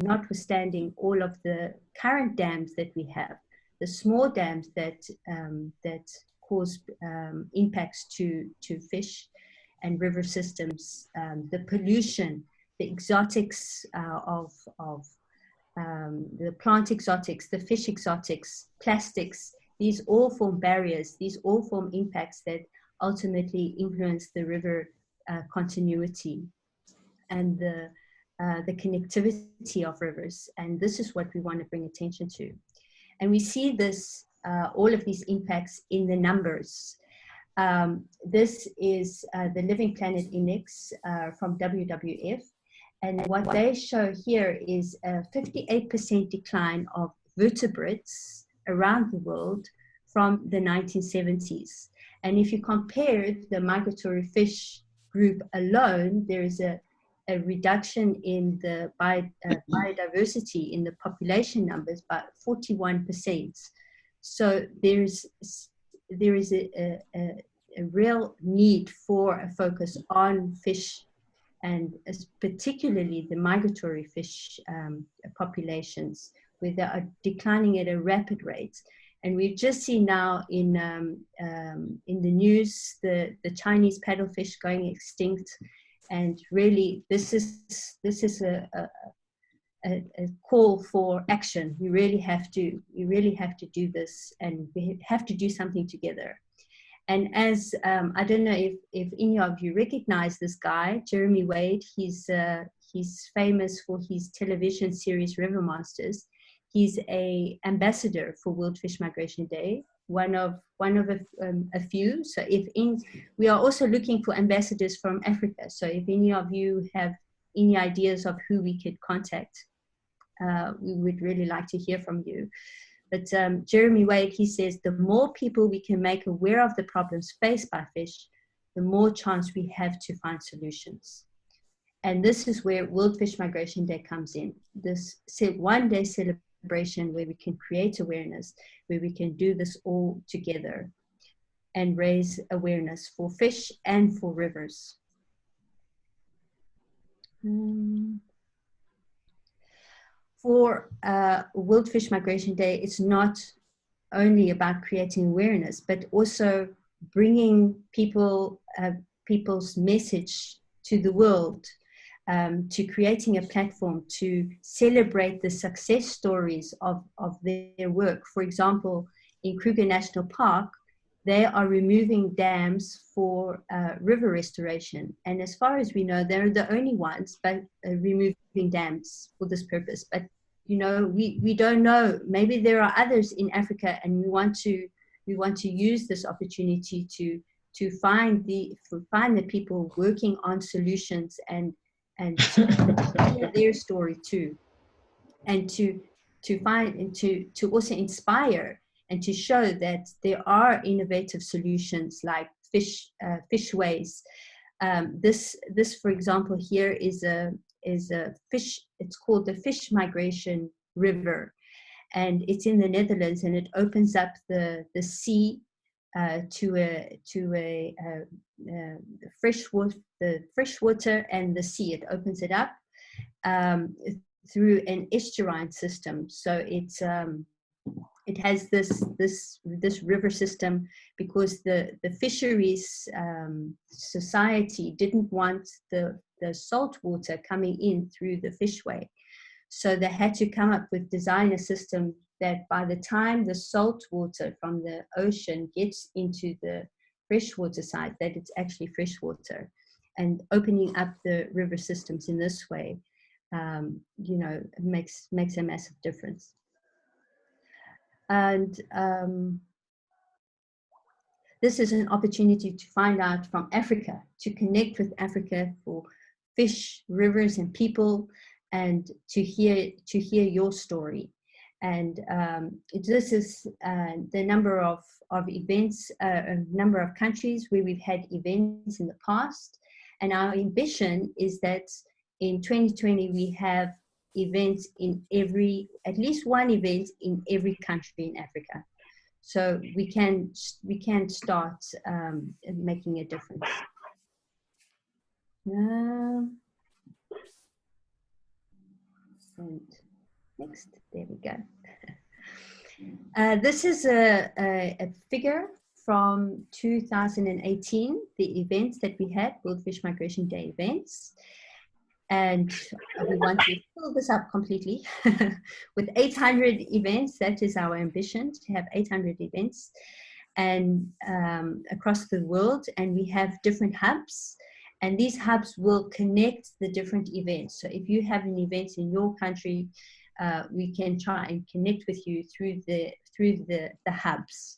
notwithstanding all of the current dams that we have, the small dams that cause impacts to fish and river systems, the pollution, the exotics of the plant exotics, the fish exotics, plastics, these all form barriers, these all form impacts that ultimately influence the river continuity and the connectivity of rivers. And this is what we want to bring attention to. And we see this, all of these impacts in the numbers. This is the Living Planet Index from WWF. And what they show here is a 58% decline of vertebrates around the world from the 1970s. And if you compare the migratory fish group alone, there is a reduction in the biodiversity in the population numbers by 41%. So there is a real need for a focus on fish, and particularly the migratory fish populations, where they are declining at a rapid rate. And we've just seen now in the news the Chinese paddlefish going extinct, and really this is a call for action. We really have to do this, and we have to do something together. And as I don't know if any of you recognize this guy, Jeremy Wade. He's famous for his television series River Masters. He's an ambassador for World Fish Migration Day, one of a few. So we are also looking for ambassadors from Africa. So if any of you have any ideas of who we could contact, we would really like to hear from you. But Jeremy Wade, he says, the more people we can make aware of the problems faced by fish, the more chance we have to find solutions. And this is where World Fish Migration Day comes in. This one-day celebration where we can create awareness, where we can do this all together and raise awareness for fish and for rivers. For World Fish Migration Day, it's not only about creating awareness, but also bringing people's message to the world, to creating a platform to celebrate the success stories of their work. For example, in Kruger National Park, they are removing dams for river restoration. And as far as we know, they're the only ones but removing dams for this purpose. But, you know, we don't know. Maybe there are others in Africa, and we want to use this opportunity to find the people working on solutions and to their story too, and to find and to also inspire and to show that there are innovative solutions like fishways. This, for example, here is a fish. It's called the Fish Migration River, and it's in the Netherlands, and it opens up the sea to fresh water and the sea. It opens it up through an estuarine system. So it has this river system because the fisheries society didn't want the salt water coming in through the fishway. So they had to come up with design a system that by the time the salt water from the ocean gets into the freshwater side, that it's actually fresh water. And opening up the river systems in this way, you know, makes a massive difference. And this is an opportunity to find out from Africa, to connect with Africa for fish, rivers, and people, and to hear your story. And this is the number of events, a number of countries where we've had events in the past. And our ambition is that in 2020 we have events in at least one event in every country in Africa. So we can start making a difference. And next, there we go. This is a figure from 2018, the events that we had, World Fish Migration Day events. And we want to fill this up completely with 800 events. That is our ambition, to have 800 events and across the world. And we have different hubs, and these hubs will connect the different events. So if you have an event in your country, we can try and connect with you through the hubs.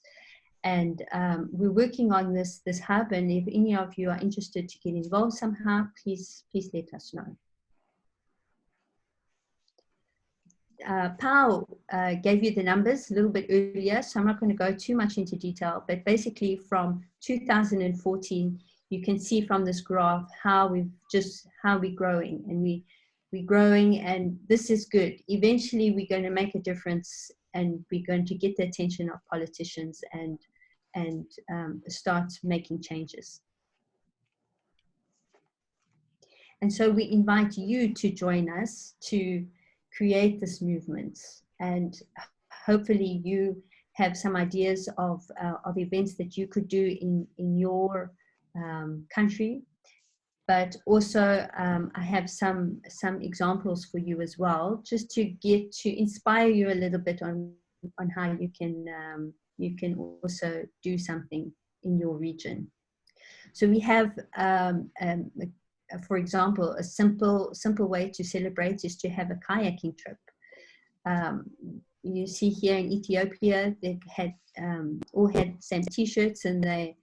And we're working on this hub, and if any of you are interested to get involved somehow, please let us know. Pao gave you the numbers a little bit earlier, so I'm not going to go too much into detail, but basically from 2014, you can see from this graph how we're growing, and we're growing, and this is good. Eventually, we're going to make a difference, and we're going to get the attention of politicians and start making changes. And so we invite you to join us to create this movement, and hopefully you have some ideas of events that you could do in your country. But also I have some examples for you as well, just to inspire you a little bit on how you can also do something in your region. So we have, for example, a simple way to celebrate is to have a kayaking trip. You see here in Ethiopia, they had all had the same T-shirts, and they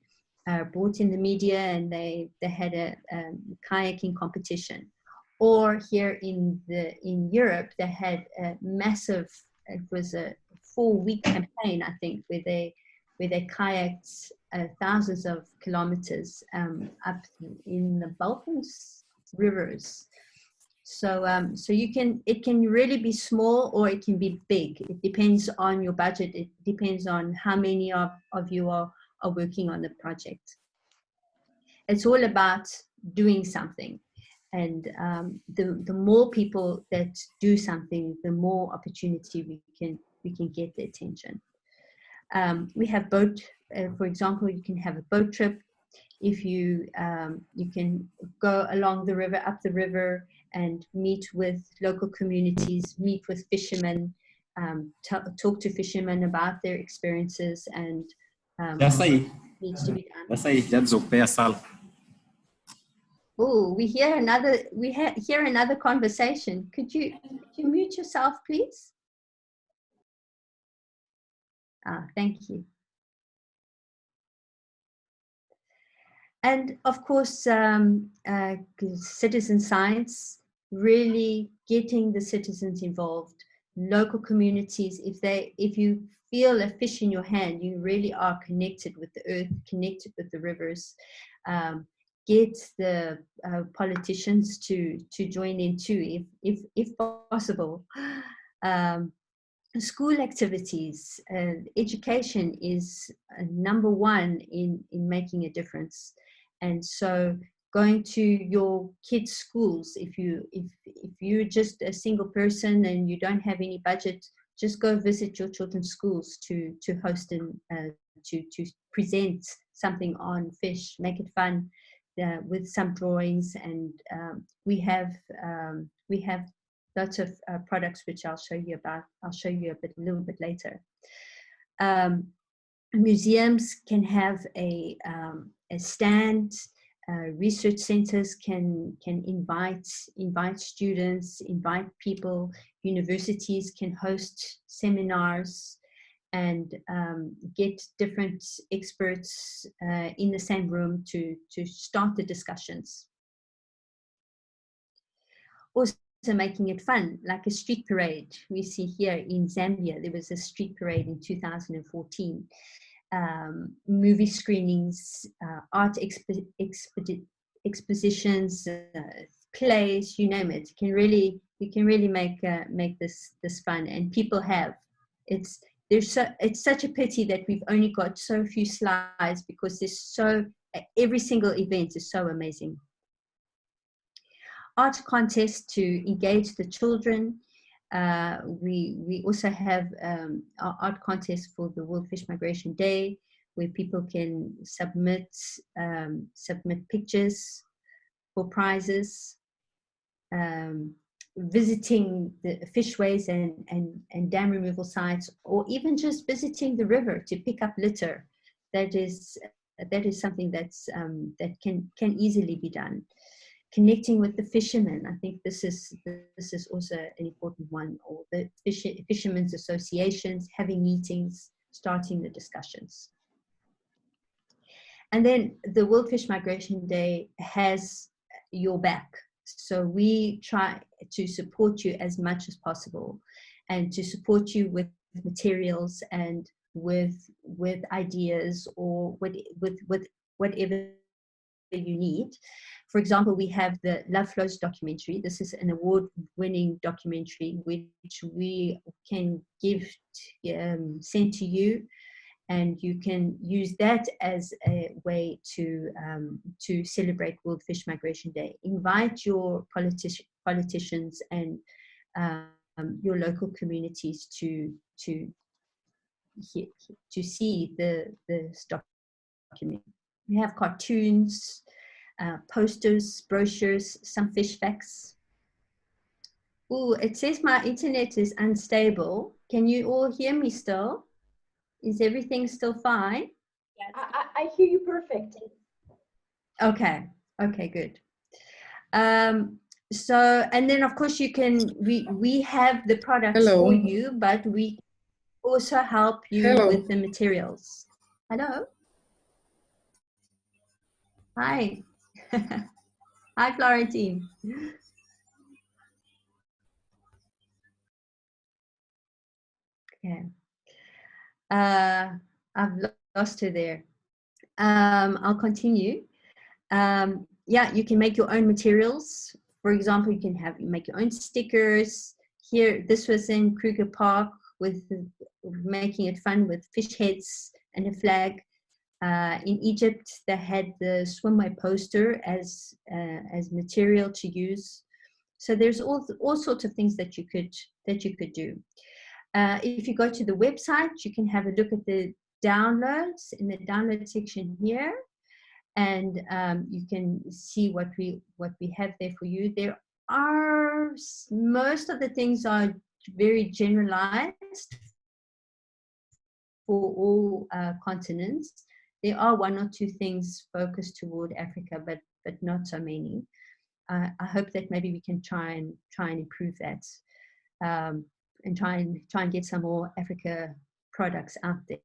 brought in the media, and they had a kayaking competition. Or here in Europe, they had a massive, it was a 4-week campaign, I think, where they kayaked thousands of kilometers up in the Balkans rivers. So it can really be small, or it can be big. It depends on your budget. It depends on how many of you are working on the project. It's all about doing something, and the more people that do something, the more opportunity we can get the attention. We have boat, for example, you can have a boat trip. If you can go along the river, up the river, and meet with local communities, meet with fishermen, talk to fishermen about their experiences, and needs to be done. Oh, we hear another conversation. Could you mute yourself, please? Thank you. And of course, citizen science, really getting the citizens involved, local communities. If you feel a fish in your hand, you really are connected with the earth, connected with the rivers. Get the politicians to join in too, if possible. School activities, education is number one in making a difference. And so going to your kids' schools, if you're just a single person and you don't have any budget, just go visit your children's schools to host and to present something on fish, make it fun with some drawings. And we have lots of products which I'll show you a little bit later. Museums can have a stand. Research centers can invite students, invite people. Universities can host seminars and get different experts in the same room to start the discussions. Also making it fun, like a street parade. We see here in Zambia, there was a street parade in 2014. Movie screenings, art expositions, plays, you name it. You can really make this fun, and people have. It's such a pity that we've only got so few slides, because every single event is so amazing. Art contests to engage the children. We also have our art contest for the World Fish Migration Day, where people can submit pictures for prizes, visiting the fishways and dam removal sites, or even just visiting the river to pick up litter. That is something that can easily be done. Connecting with the fishermen, I think this is also an important one, or the fishermen's associations, having meetings, starting the discussions. And then the World Fish Migration Day has your back. So we try to support you as much as possible, and to support you with materials and with ideas, or with whatever you need. For example, we have the Love Flows documentary. This is an award-winning documentary which we can send to you, and you can use that as a way to celebrate World Fish Migration Day. Invite your politicians and your local communities to see this document. We have cartoons, posters, brochures, some fish facts. Oh, it says my internet is unstable. Can you all hear me still? Is everything still fine? Yes. I hear you perfect. Okay, good. So, and then of course you can, we have the products for you, but we also help you with the materials. Hello? Hi. Hi, Florentine. Okay. I've lost her there. I'll continue. Yeah, you can make your own materials. For example, you can make your own stickers. Here, this was in Kruger Park with making it fun with fish heads and a flag. In Egypt, they had the swimwear poster as material to use. So there's all sorts of things that you could do. If you go to the website, you can have a look at the downloads in the download section here, and you can see what we have there for you. There are, most of the things are very generalized for all continents. There are one or two things focused toward Africa, but not so many. I hope that maybe we can try and improve that, and try and get some more Africa products out there.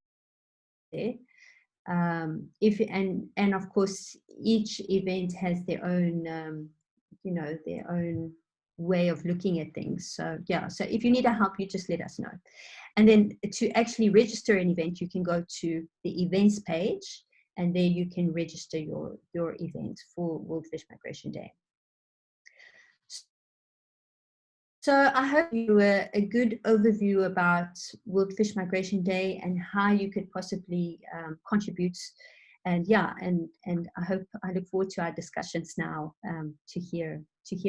And of course, each event has their own, their own way of looking at things. So yeah, so if you need our help, you just let us know. And then to actually register an event, you can go to the events page, and there you can register your event for World Fish Migration Day. So I hope you a good overview about World Fish Migration Day and how you could possibly contribute. And yeah, and I look forward to our discussions now, to hear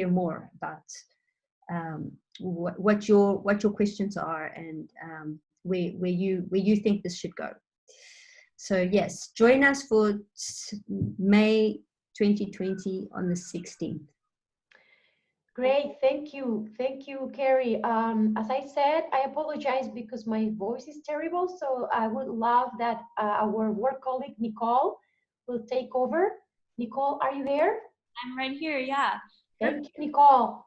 more about what your questions are, and where you think this should go. So yes, join us for May 2020 on the 16th. Great, thank you, Kerry. As I said, I apologize because my voice is terrible, so I would love that our work colleague Nicole will take over. Nicole, are you there? I'm right here, yeah. Thank you, Nicole.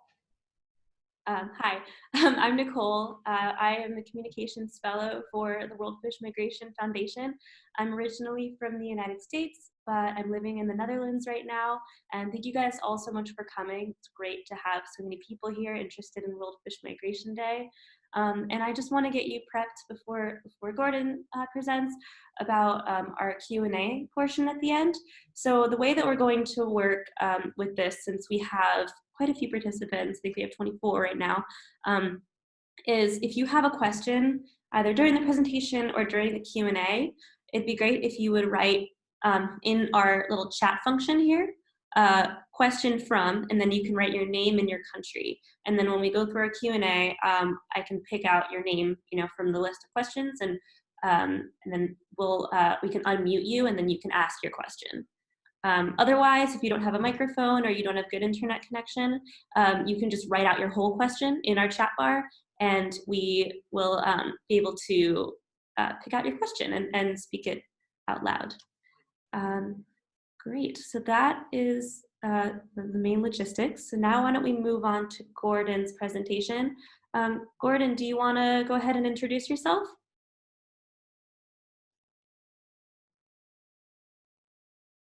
Hi, I'm Nicole. I am the Communications Fellow for the World Fish Migration Foundation. I'm originally from the United States, but I'm living in the Netherlands right now. And thank you guys all so much for coming. It's great to have so many people here interested in World Fish Migration Day. And I just want to get you prepped before Gordon presents about our Q&A portion at the end. So the way that we're going to work with this, since we have quite a few participants, I think we have 24 right now, is if you have a question, either during the presentation or during the Q&A, it'd be great if you would write in our little chat function here. question from, and then you can write your name and your country. And then when we go through our Q&A, I can pick out your name, from the list of questions, and then we can unmute you, and then you can ask your question. Otherwise, if you don't have a microphone or you don't have good internet connection, you can just write out your whole question in our chat bar, and we will be able to pick out your question and speak it out loud. Great, so that is the main logistics. So now why don't we move on to Gordon's presentation. Gordon, do you want to go ahead and introduce yourself?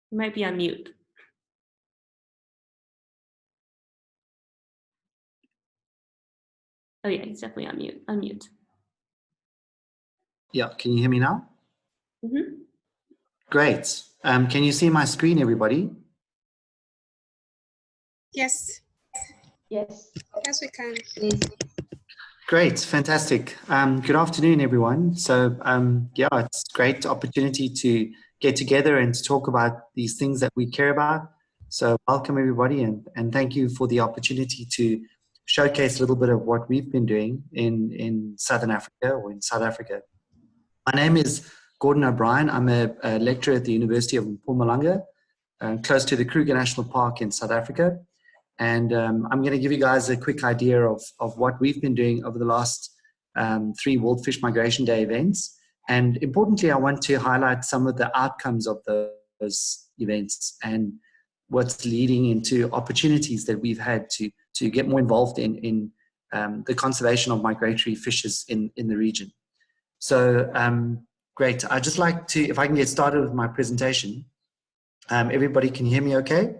You might be on mute. Oh yeah, he's definitely on mute. Unmute. Yeah, can you hear me now? Mm-hmm. Great. Can you see my screen, everybody? Yes. Yes. Yes, we can. Great, fantastic. Good afternoon, everyone. So yeah, it's a great opportunity to get together and to talk about these things that we care about. So welcome, everybody, and thank you for the opportunity to showcase a little bit of what we've been doing in Southern Africa, or in South Africa. My name is Gordon O'Brien. I'm a lecturer at the University of Mpumalanga, close to the Kruger National Park in South Africa. And I'm going to give you guys a quick idea of what we've been doing over the last 3 World Fish Migration Day events. And importantly, I want to highlight some of the outcomes of those events and what's leading into opportunities that we've had to get more involved in the conservation of migratory fishes in the region. So great. I'd just like to, if I can get started with my presentation. Everybody can hear me okay?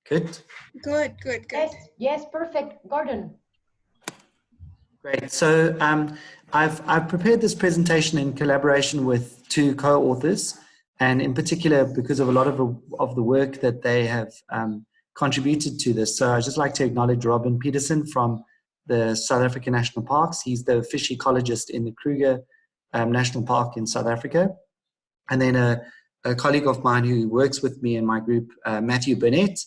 Good. Good. Yes, perfect, Gordon. Great. So I've prepared this presentation in collaboration with 2 co-authors, and in particular because of a lot of the work that they have contributed to this. So I'd just like to acknowledge Robin Peterson from the South African National Parks. He's the fish ecologist in the Kruger National Park in South Africa. And then a colleague of mine who works with me in my group, Matthew Burnett.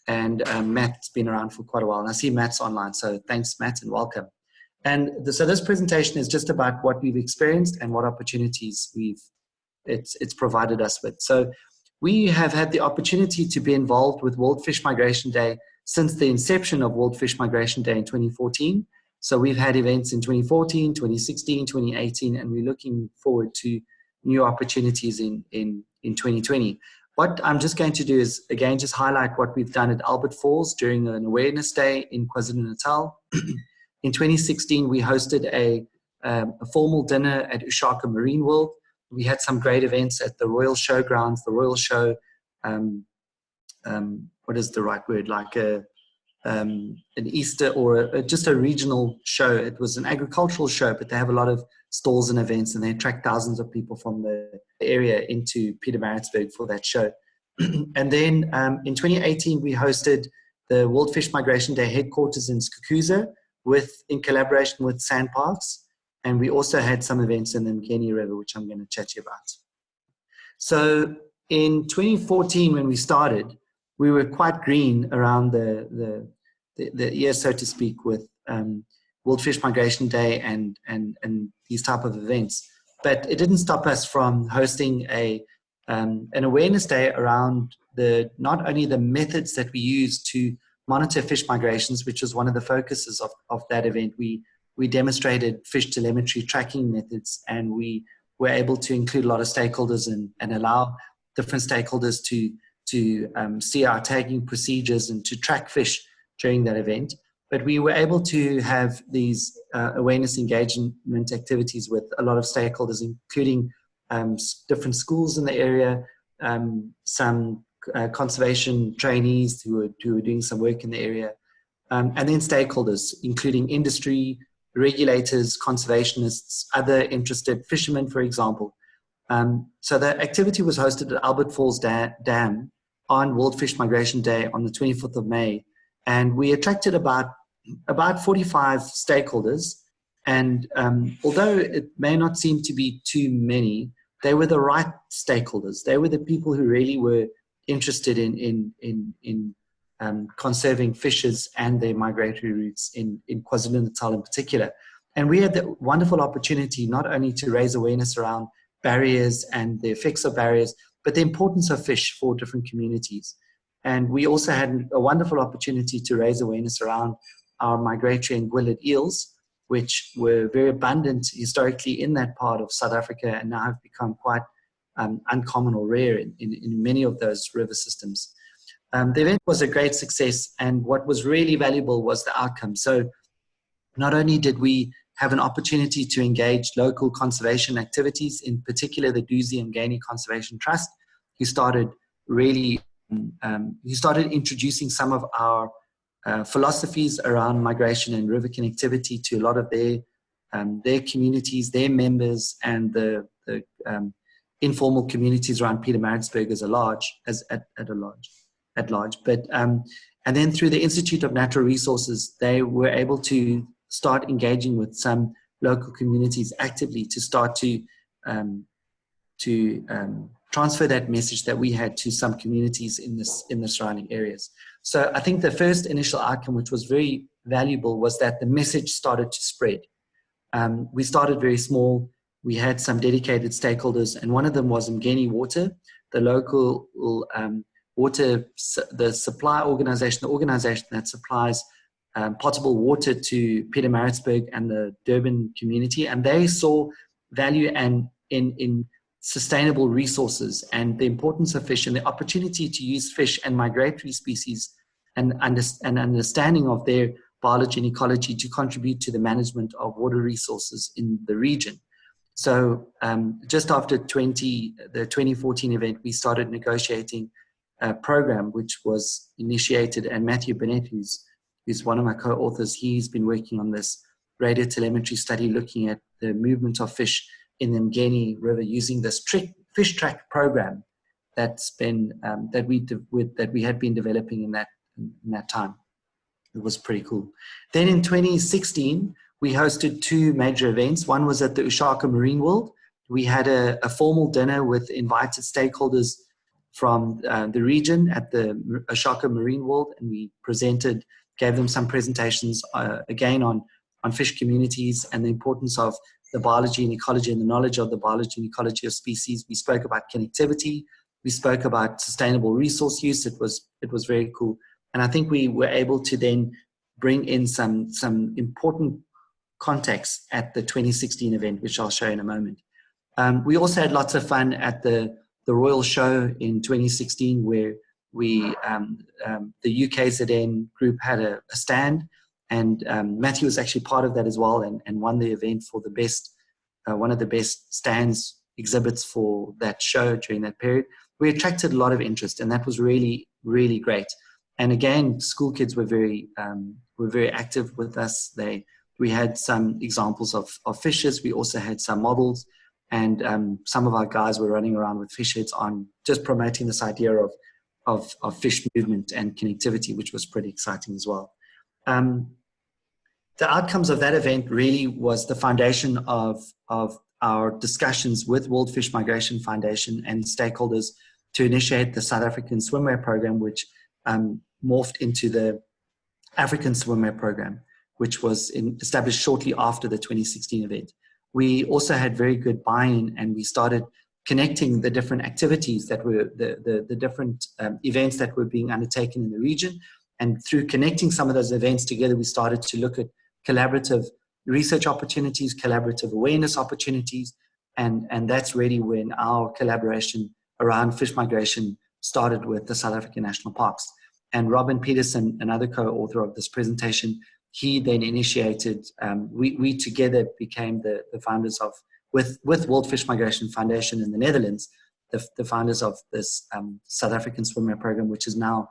And Matt's been around for quite a while. And I see Matt's online. So thanks, Matt, and welcome. And so this presentation is just about what we've experienced and what opportunities it's provided us with. So we have had the opportunity to be involved with World Fish Migration Day since the inception of World Fish Migration Day in 2014. So we've had events in 2014, 2016, 2018, and we're looking forward to new opportunities in 2020. What I'm just going to do is, again, just highlight what we've done at Albertfalls during an awareness day in KwaZulu-Natal. In 2016, we hosted a formal dinner at Ushaka Marine World. We had some great events at the Royal Showgrounds, the Royal Show, what is the right word, like an Easter or just a regional show. It was an agricultural show, but they have a lot of stalls and events, and they attract thousands of people from the area into Pietermaritzburg for that show. And then in 2018, we hosted the World Fish Migration Day headquarters in Skukuza in collaboration with Sandparks. And we also had some events in the Mgeni River, which I'm going to chat to you about. So in 2014, when we started, we were quite green around the year, so to speak, with World Fish Migration Day and these type of events. But it didn't stop us from hosting an awareness day around not only the methods that we use to monitor fish migrations, which was one of the focuses of that event. We demonstrated fish telemetry tracking methods, and we were able to include a lot of stakeholders and allow different stakeholders to see our tagging procedures and to track fish during that event. But we were able to have these awareness engagement activities with a lot of stakeholders, including different schools in the area, some conservation trainees who were doing some work in the area, and then stakeholders, including industry, regulators, conservationists, other interested fishermen, for example. So the activity was hosted at Albertfalls Dam on World Fish Migration Day on the 24th of May. And we attracted about 45 stakeholders. And although it may not seem to be too many, they were the right stakeholders. They were the people who really were interested in conserving fishes and their migratory routes in KwaZulu-Natal in particular. And we had the wonderful opportunity not only to raise awareness around barriers and the effects of barriers, but the importance of fish for different communities. And we also had a wonderful opportunity to raise awareness around our migratory anguillid eels, which were very abundant historically in that part of South Africa and now have become quite uncommon or rare in many of those river systems. The event was a great success, and what was really valuable was the outcome. So not only did we have an opportunity to engage local conservation activities, in particular the Duzi and Mgeni Conservation Trust, who started introducing some of our philosophies around migration and river connectivity to a lot of their communities, their members, and the informal communities around Pietermaritzburg at large. But and then through the Institute of Natural Resources, they were able to start engaging with some local communities actively to start to transfer that message that we had to some communities in the surrounding areas. So I think the first initial outcome, which was very valuable, was that the message started to spread. We started very small. We had some dedicated stakeholders, and one of them was Mgeni Water, the local water, the supply organization, the organization that supplies potable water to Pietermaritzburg and the Durban community. And they saw value in sustainable resources and the importance of fish and the opportunity to use fish and migratory species and understanding of their biology and ecology to contribute to the management of water resources in the region. So just after the 2014 event, we started negotiating a program which was initiated, and Matthew Bennett, who's one of my co-authors, he's been working on this radio telemetry study looking at the movement of fish in the Mgeni River using this fish track program that's been that we had been developing in that time. It was pretty cool. Then in 2016, we hosted two major events. One was at the Ushaka Marine World. We had a formal dinner with invited stakeholders from the region at the Ushaka Marine World, and we gave them some presentations again on fish communities and the importance of the biology and ecology and the knowledge of the biology and ecology of species. We spoke about connectivity. We spoke about sustainable resource use. It was very cool. And I think we were able to then bring in some important context at the 2016 event, which I'll show in a moment. We also had lots of fun at the Royal Show in 2016, where the UKZN group had a stand, and Matthew was actually part of that as well, and won the event for the best, one of the best stands exhibits for that show during that period. We attracted a lot of interest, and that was really, really great. And again, school kids were very active with us. We had some examples of fishes. We also had some models, and some of our guys were running around with fish heads on, just promoting this idea of fish movement and connectivity, which was pretty exciting as well. The outcomes of that event really was the foundation of our discussions with World Fish Migration Foundation and stakeholders to initiate the South African Swimwear Program, which morphed into the African Swimwear Program, which was established shortly after the 2016 event. We also had very good buy-in, and we started connecting the different activities that were the different events that were being undertaken in the region. And through connecting some of those events together, we started to look at collaborative research opportunities, collaborative awareness opportunities, and that's really when our collaboration around fish migration started with the South African National Parks. And Robin Peterson, another co-author of this presentation, he then initiated, we together became the founders of, with World Fish Migration Foundation in the Netherlands, the founders of this South African Swimwear Program, which is now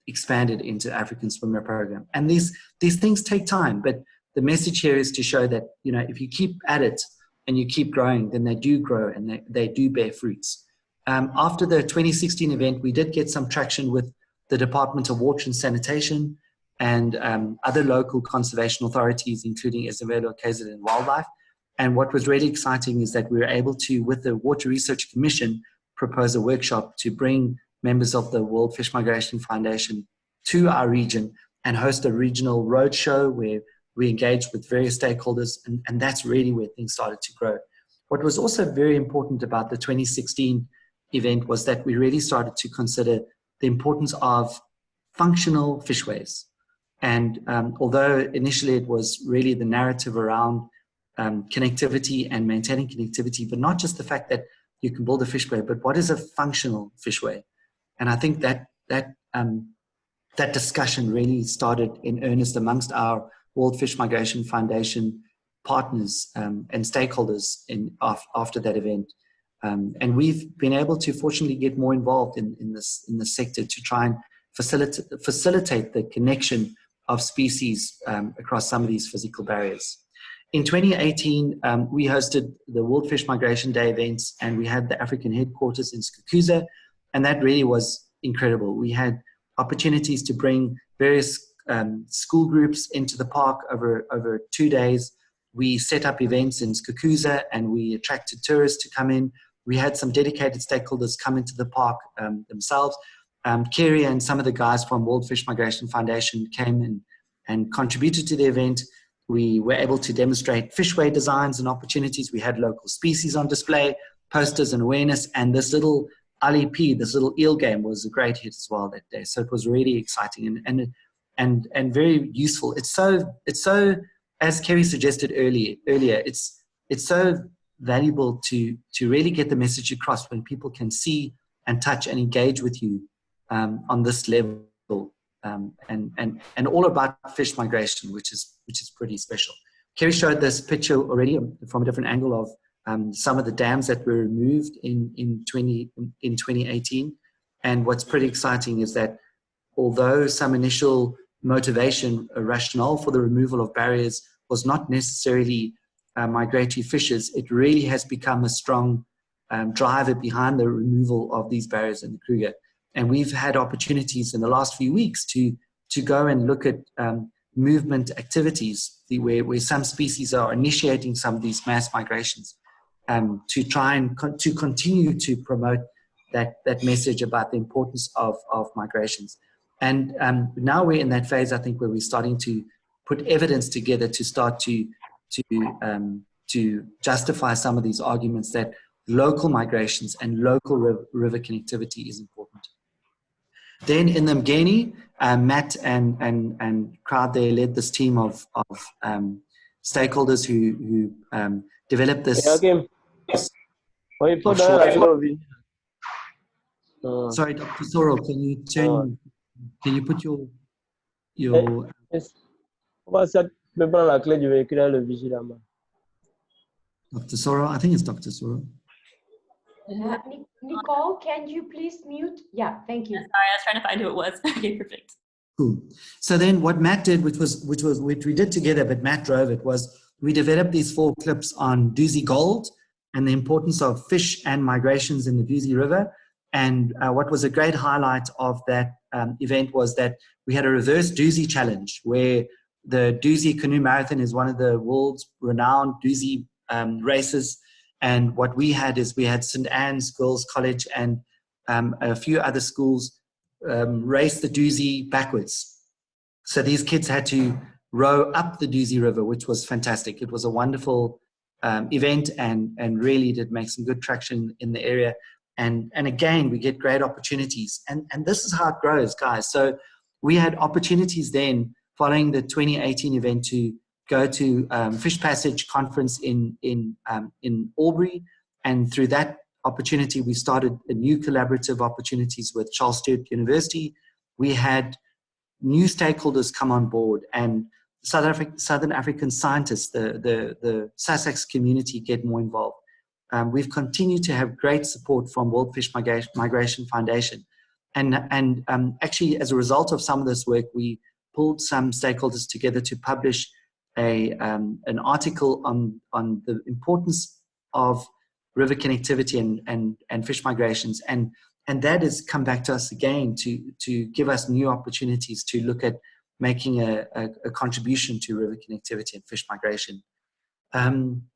expanded into African Swimwear Program. And these things take time, but the message here is to show that, you know, if you keep at it and you keep growing, then they do grow and they do bear fruits. After the 2016 event, we did get some traction with the Department of Water and Sanitation and other local conservation authorities, including Isabella KZN and Wildlife. And what was really exciting is that we were able to, with the Water Research Commission, propose a workshop to bring members of the World Fish Migration Foundation to our region and host a regional roadshow where we engage with various stakeholders, and that's really where things started to grow. What was also very important about the 2016 event was that we really started to consider the importance of functional fishways. And although initially it was really the narrative around connectivity and maintaining connectivity, but not just the fact that you can build a fishway, but what is a functional fishway? And I think that discussion really started in earnest amongst our World Fish Migration Foundation partners and stakeholders after that event. And we've been able to fortunately get more involved in this sector to try and facilitate the connection of species across some of these physical barriers. In 2018, we hosted the World Fish Migration Day events, and we had the African headquarters in Skukuza, and that really was incredible. We had opportunities to bring various school groups into the park over 2 days. We set up events in Skukuza, and we attracted tourists to come in. We had some dedicated stakeholders come into the park themselves. Kerry and some of the guys from World Fish Migration Foundation came in and contributed to the event. We were able to demonstrate fishway designs and opportunities. We had local species on display, posters and awareness, and this little LEP, this little eel game, was a great hit as well that day. So it was really exciting and very useful. It's so, as Kerry suggested earlier, it's so valuable to really get the message across when people can see and touch and engage with you on this level, and all about fish migration, which is pretty special. Kerry showed this picture already from a different angle of some of the dams that were removed in 2018. And what's pretty exciting is that although some initial motivation, a rationale for the removal of barriers was not necessarily migratory fishes, it really has become a strong driver behind the removal of these barriers in the Kruger. And we've had opportunities in the last few weeks to go and look at movement activities where some species are initiating some of these mass migrations to try and to continue to promote that message about the importance of migrations. And now we're in that phase, I think, where we're starting to put evidence together to start to justify some of these arguments that local migrations and local river connectivity is important. Then in the Mgeni, Matt and crowd there led this team of stakeholders who developed this. Sorry, Dr. Sorrel, can you put your Dr. Sorrel, I think it's Dr. Sorrel. Nicole, can you please mute? Yeah, thank you. Sorry, I was trying to find who it was. Okay, perfect. Cool. So then what Matt did, which we did together, but Matt drove it, was we developed these 4 clips on Duzi gold and the importance of fish and migrations in the Duzi River. And what was a great highlight of that event was that we had a reverse Duzi challenge, where the Duzi Canoe Marathon is one of the world's renowned Duzi races. And what we had is we had St. Anne's Girls College and a few other schools race the Duzi backwards. So these kids had to row up the Duzi River, which was fantastic. It was a wonderful event and really did make some good traction in the area. And again, we get great opportunities. And this is how it grows, guys. So we had opportunities then following the 2018 event to go to Fish Passage Conference in Albury. And through that opportunity, we started a new collaborative opportunities with Charles Sturt University. We had new stakeholders come on board, and Southern African scientists, the Sussex community, get more involved. We've continued to have great support from World Fish Migration Foundation. And actually, as a result of some of this work, we pulled some stakeholders together to publish an article on the importance of river connectivity and fish migrations. And that has come back to us again to give us new opportunities to look at making a contribution to river connectivity and fish migration.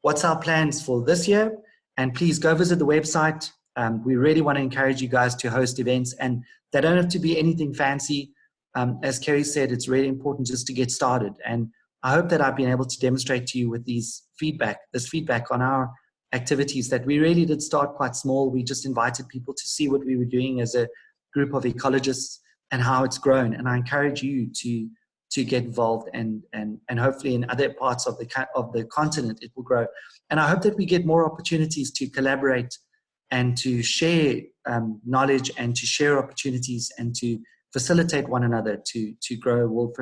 What's our plans for this year? And please go visit the website. We really want to encourage you guys to host events, and they don't have to be anything fancy. As Kerry said, it's really important just to get started. And I hope that I've been able to demonstrate to you with this feedback on our activities, that we really did start quite small. We just invited people to see what we were doing as a group of ecologists and how it's grown. And I encourage you to get involved, and hopefully in other parts of the continent it will grow. And I hope that we get more opportunities to collaborate and to share knowledge and to share opportunities and to facilitate one another to grow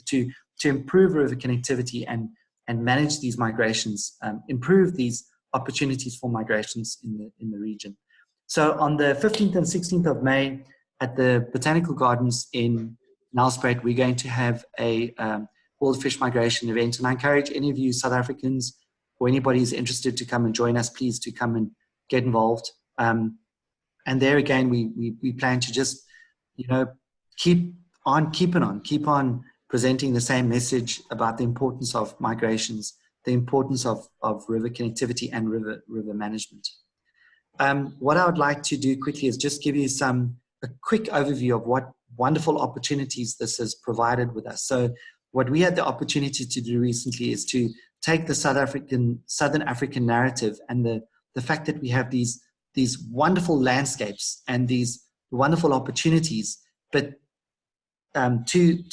to improve river connectivity and manage these migrations, improve these opportunities for migrations in the region. So on the 15th and 16th of May at the Botanical Gardens in Nelspruit, we're going to have a World Fish Migration event. And I encourage any of you South Africans or anybody who's interested to come and join us, please to come and get involved. And there again, we plan to just, keep on presenting the same message about the importance of migrations, the importance of river connectivity and river management. What I would like to do quickly is just give you a quick overview of what wonderful opportunities this has provided with us. So what we had the opportunity to do recently is to take the Southern African narrative and the fact that we have these wonderful landscapes and these wonderful opportunities, but to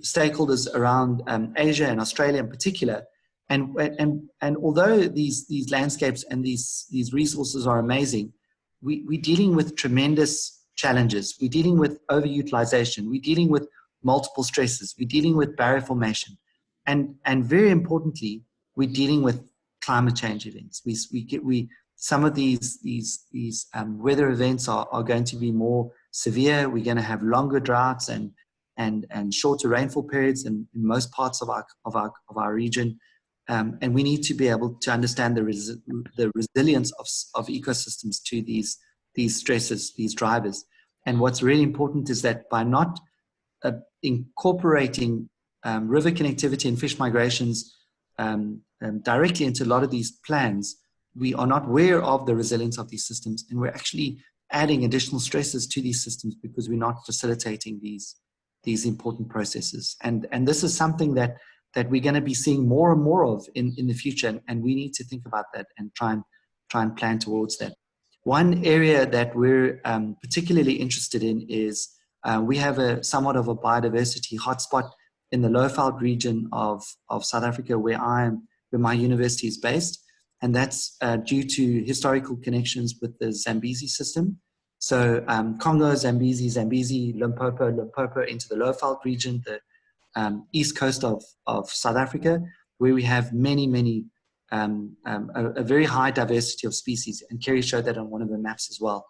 stakeholders around Asia and Australia in particular. And although these landscapes and these resources are amazing, we're dealing with tremendous challenges. We're dealing with overutilization. We're dealing with multiple stresses. We're dealing with barrier formation. And very importantly, we're dealing with climate change events. Some of these weather events are going to be more severe. We're going to have longer droughts and shorter rainfall periods in most parts of our region. And we need to be able to understand the resilience of ecosystems to these stresses, these drivers. And what's really important is that by not incorporating river connectivity and fish migrations directly into a lot of these plans, we are not aware of the resilience of these systems, and we're actually adding additional stresses to these systems because we're not facilitating these important processes. And this is something that we're going to be seeing more and more of in the future, and we need to think about that and try and plan towards that. One area that we're particularly interested in is we have somewhat of a biodiversity hotspot in the Lowveld region of South Africa, where my university is based, and that's due to historical connections with the Zambezi system. So Congo, Zambezi, Limpopo into the Lowveld region, the east coast of South Africa, where we have many a very high diversity of species, and Kerry showed that on one of the maps as well.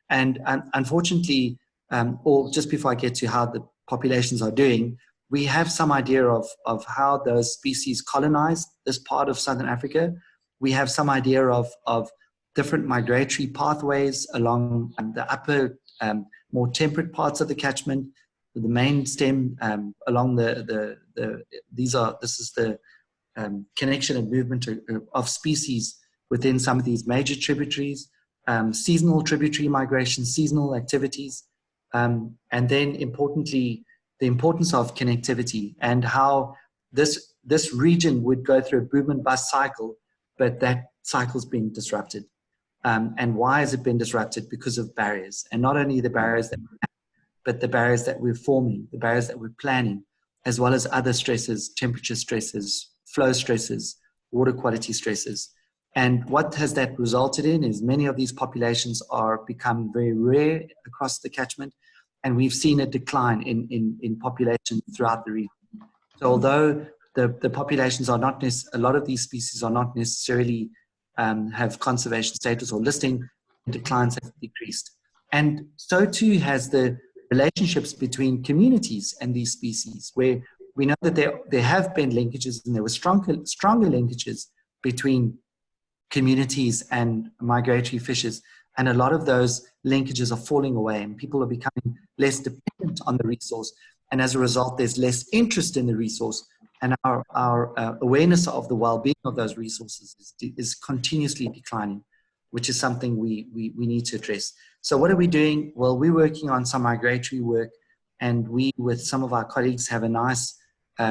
And unfortunately, or just before I get to how the populations are doing, we have some idea of how those species colonized this part of Southern Africa. We have some idea of different migratory pathways along the upper, more temperate parts of the catchment, the main stem along this is the connection and movement of species within some of these major tributaries, seasonal tributary migration, seasonal activities, and then importantly, the importance of connectivity and how this region would go through a boom and bust cycle, but that cycle's being disrupted. And why has it been disrupted? Because of barriers, and not only the barriers that we have, but the barriers that we're forming, the barriers that we're planning, as well as other stresses, temperature stresses, flow stresses, water quality stresses. And what has that resulted in is many of these populations are become very rare across the catchment, and we've seen a decline in population throughout the region. So although the populations are not a lot of these species are not necessarily have conservation status or listing, declines have decreased. And so too has the relationships between communities and these species, where we know that there have been linkages, and there were stronger linkages between communities and migratory fishes. And a lot of those linkages are falling away, and people are becoming less dependent on the resource. And as a result, there's less interest in the resource, and our awareness of the well-being of those resources is continuously declining. which is something we need to address. So what are we doing? Well, we're working on some migratory work, and we, with some of our colleagues, have a nice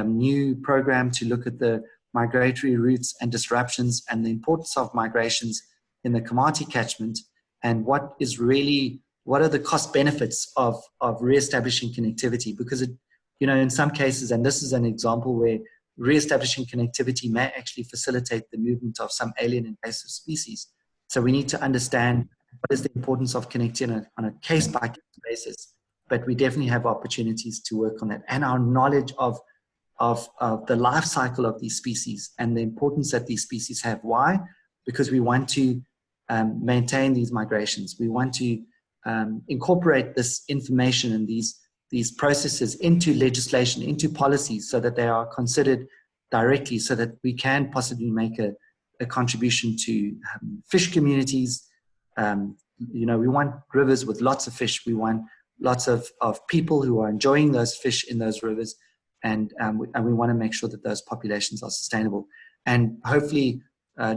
new program to look at the migratory routes and disruptions and the importance of migrations in the Komati catchment, and what are the cost benefits of re-establishing connectivity. Because it, you know, in some cases, and this is an example where re-establishing connectivity may actually facilitate the movement of some alien invasive species. So we need to understand what is the importance of connecting on a case-by-case basis. But we definitely have opportunities to work on that, and our knowledge of the life cycle of these species and the importance that these species have. Why? Because we want to maintain these migrations. We want to incorporate this information and these processes into legislation, into policies, so that they are considered directly, so that we can possibly make a contribution to fish communities. You know, we want rivers with lots of fish. We want lots of people who are enjoying those fish in those rivers. And we want to make sure that those populations are sustainable. And hopefully,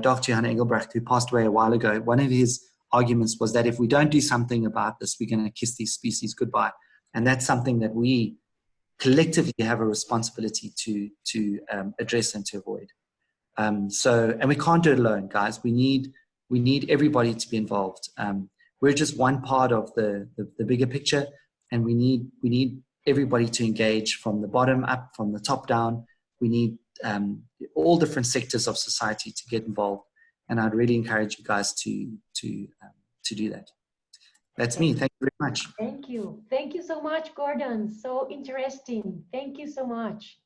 Dr. Johann Engelbrecht, who passed away a while ago, one of his arguments was that if we don't do something about this, we're going to kiss these species goodbye. And that's something that we collectively have a responsibility to address and to avoid. And we can't do it alone, guys. We need everybody to be involved. We're just one part of the bigger picture, and we need everybody to engage from the bottom up, from the top down. We need all different sectors of society to get involved, and I'd really encourage you guys to do that. That's me. Thank you very much. Thank you so much, Gordon. So interesting. Thank you so much.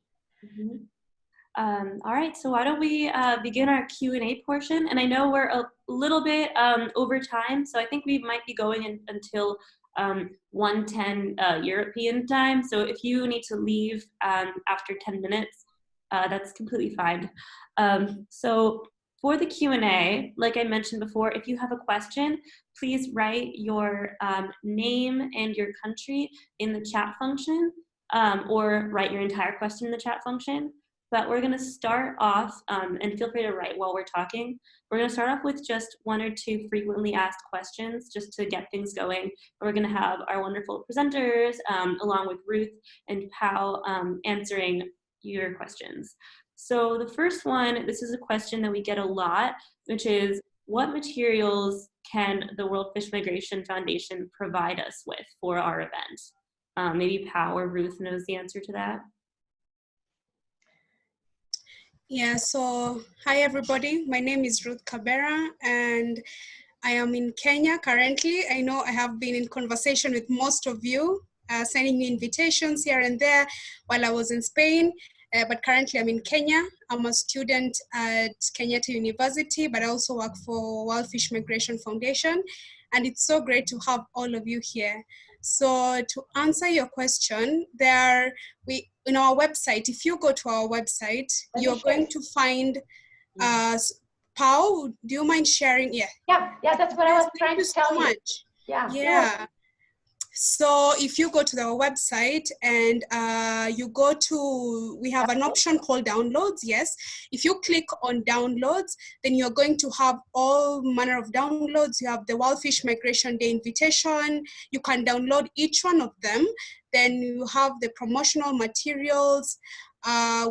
All right, so why don't we begin our Q&A portion? And I know we're a little bit over time, so I think we might be going until 1:10 European time. So if you need to leave after 10 minutes, that's completely fine. So for the Q&A, like I mentioned before, if you have a question, please write your name and your country in the chat function, or write your entire question in the chat function. But we're going to start off, and feel free to write while we're talking. We're going to start off with just 1 or 2 frequently asked questions just to get things going. We're going to have our wonderful presenters, along with Ruth and Pao, answering your questions. So the first one, this is a question that we get a lot, which is, what materials can the World Fish Migration Foundation provide us with for our event? Maybe Pao or Ruth knows the answer to that. Yeah, so hi everybody, my name is Ruth Kabera and I am in Kenya currently. I know I have been in conversation with most of you, sending me invitations here and there while I was in Spain, but currently I'm in Kenya. I'm a student at Kenyatta University, but I also work for World Fish Migration Foundation, and it's so great to have all of you here. So to answer your question, in our website, if you go to our website, you're going to find, Pao, do you mind sharing? Yeah, that's what I was trying to tell you. Yeah. So if you go to our website and we have an option called downloads. Yes. If you click on downloads, then you're going to have all manner of downloads. You have the World Fish Migration Day invitation. You can download each one of them. Then you have the promotional materials.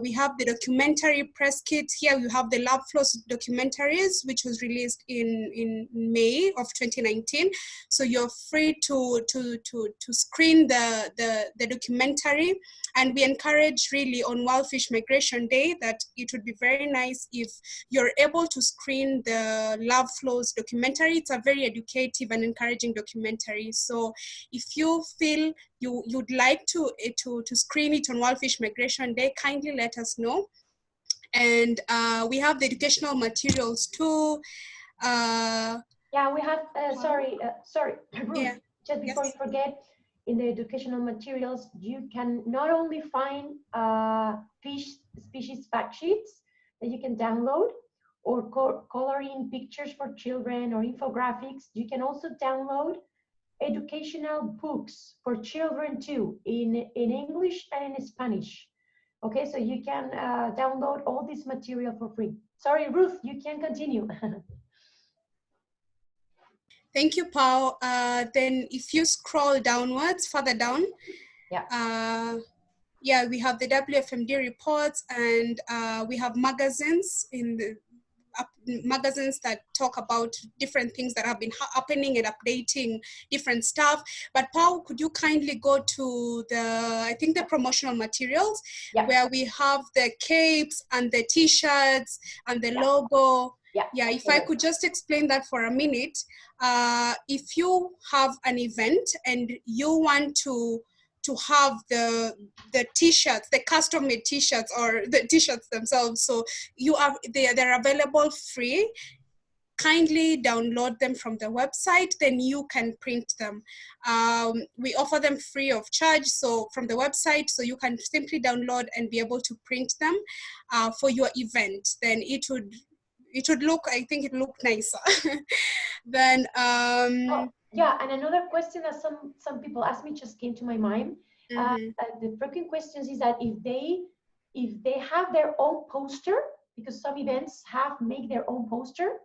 We have the documentary press kit. Here you have the Lowveld documentaries, which was released in May of 2019. So you're free to screen the documentary. And we encourage really on World Fish Migration Day that it would be very nice if you're able to screen the Lowveld documentary. It's a very educative and encouraging documentary. So if you feel you'd like to screen it on World Fish Migration Day, kindly let us know. And we have the educational materials too. We have, sorry, Ruth, yeah. Just before you forget, in the educational materials, you can not only find fish species fact sheets that you can download, or coloring pictures for children or infographics. You can also download educational books for children too, in English and in Spanish. Okay, so you can download all this material for free. Sorry, Ruth, you can continue. Thank you, Pao. Then if you scroll downwards, further down, yeah, we have the WFMD reports, and we have magazines in the magazines that talk about different things that have been happening and updating different stuff. But Pao, could you kindly go to I think the promotional materials, where we have the capes and the t-shirts and the logo. Yeah, if I could just explain that for a minute. If you have an event and you want to have the t-shirts, the custom-made t-shirts, or the t-shirts themselves, so they're available free. Kindly download them from the website, then you can print them. We offer them free of charge, so from the website, so you can simply download and be able to print them for your event. Then it would look, I think it looked nicer. Then yeah, and another question that some people ask me just came to my mind. The frequent questions is that if they have their own poster, because some events make their own poster,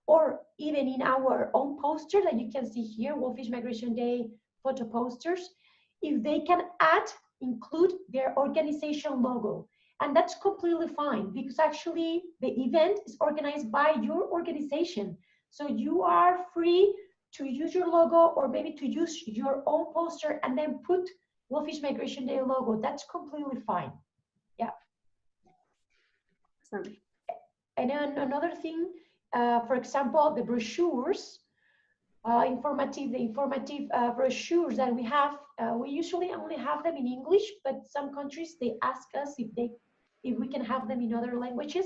or even in our own poster that you can see here, Wolffish Migration Day photo posters, if they can include their organization logo. And that's completely fine, because actually the event is organized by your organization. So you are free to use your logo, or maybe to use your own poster and then put Wolffish Migration Day logo. That's completely fine. Yeah. Sorry. And then another thing, for example, the brochures, the informative brochures that we have, we usually only have them in English, but some countries, they ask us if we can have them in other languages,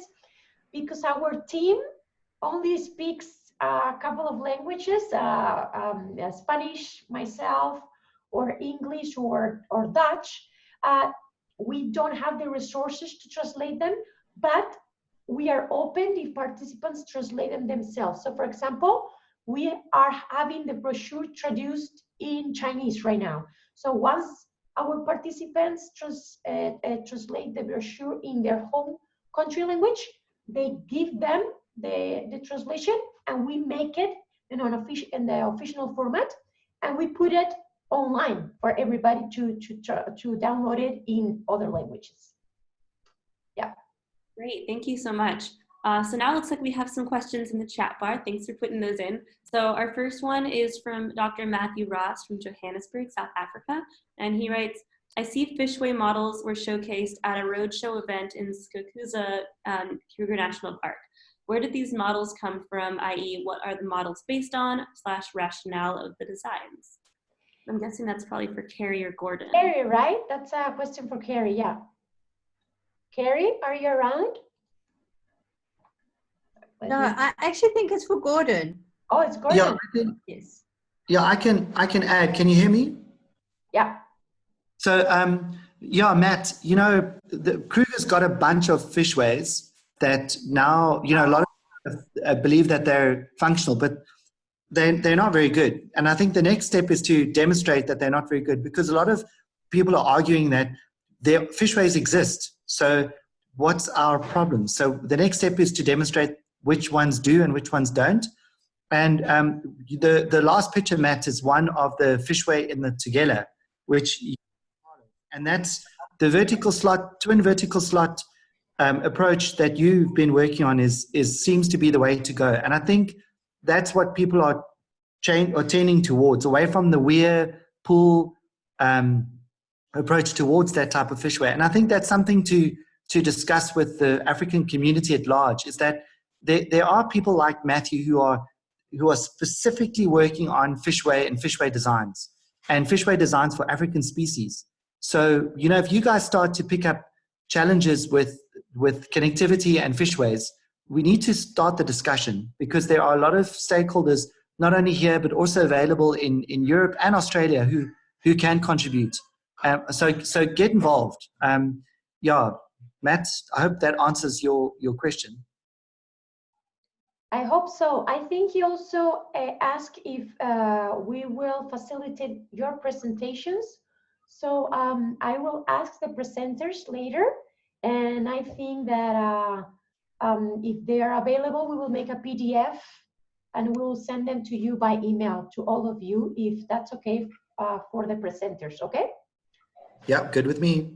because our team only speaks a couple of languages, Spanish, myself, or English, or Dutch. We don't have the resources to translate them, but we are open if participants translate them themselves. So for example, we are having the brochure traduced in Chinese right now. So once our participants translate the brochure in their home country language, they give them the translation, and we make it in the official format, and we put it online for everybody to download it in other languages. Yeah. Great, thank you so much. So now it looks like we have some questions in the chat bar. Thanks for putting those in. So our first one is from Dr. Matthew Ross from Johannesburg, South Africa. And he writes, I see fishway models were showcased at a roadshow event in Skukuza, Kruger National Park. Where did these models come from, i.e. what are the models based on, / rationale of the designs? I'm guessing that's probably for Kerry or Gordon. Kerry, right? That's a question for Kerry, yeah. Kerry, are you around? No, I actually think it's for Gordon. Oh, it's Gordon. Yeah, Yes. Yeah, I can add. Can you hear me? Yeah. So, yeah, Matt, you know, the Kruger's got a bunch of fishways that now, you know, a lot of people believe that they're functional, but they're not very good. And I think the next step is to demonstrate that they're not very good, because a lot of people are arguing that their fishways exist. So what's our problem? So the next step is to demonstrate which ones do and which ones don't. And the last picture, Matt, is one of the fishway in the Tugela, and that's the vertical slot, twin vertical slot approach that you've been working on seems to be the way to go. And I think that's what people are tending towards, away from the weir pool approach towards that type of fishway. And I think that's something to discuss with the African community at large, is that there are people like Matthew who are specifically working on fishway and fishway designs for African species. So, you know, if you guys start to pick up challenges with connectivity and fishways, we need to start the discussion, because there are a lot of stakeholders, not only here, but also available in Europe and Australia who can contribute. So get involved. Yeah, Matt, I hope that answers your question. I hope so. I think he also asked if we will facilitate your presentations. So I will ask the presenters later, and I think that if they are available, we will make a PDF and we'll send them to you by email to all of you, if that's okay for the presenters, okay? Yeah, good with me.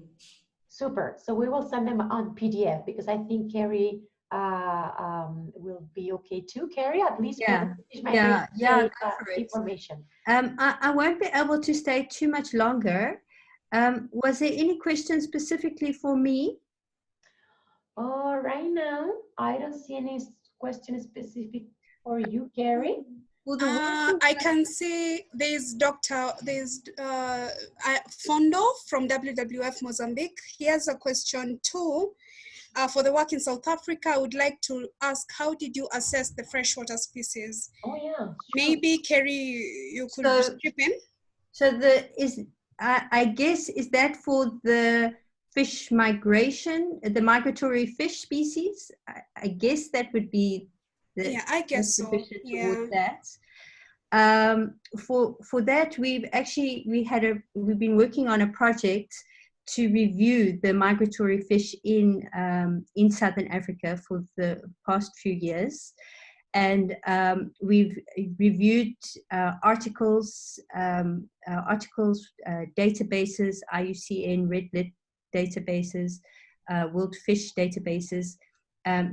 Super. So we will send them on PDF, because I think Kerry will be okay too. Kerry, at least Yeah, for go for it. information. I won't be able to stay too much longer. Was there any question specifically for me? Right now, I don't see any question specific for you, Kerry. I can see there's Fondo from WWF Mozambique. He has a question too. For the work in South Africa, I would like to ask, how did you assess the freshwater species? Oh yeah, sure. Maybe Kerry, you could chip in. So I guess, is that for the fish migration, the migratory fish species? I guess that would be the, yeah, I guess so. Yeah. That. For that, we've been working on a project to review the migratory fish in Southern Africa for the past few years, and we've reviewed articles, databases, IUCN Red Lit databases, World Fish databases,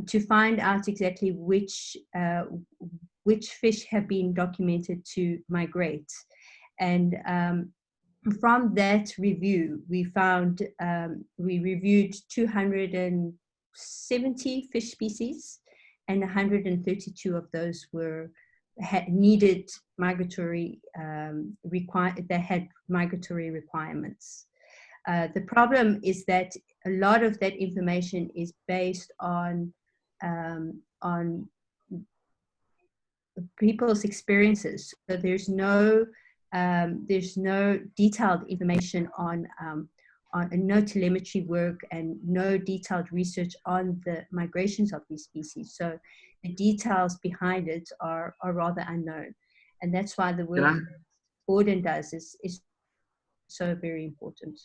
to find out exactly which fish have been documented to migrate. And from that review, we found, we reviewed 270 fish species, and 132 of those needed migratory, they had migratory requirements. The problem is that a lot of that information is based on people's experiences. So there's no detailed information on no telemetry work and no detailed research on the migrations of these species. So the details behind it are rather unknown, and that's why the work Gordon does is so very important.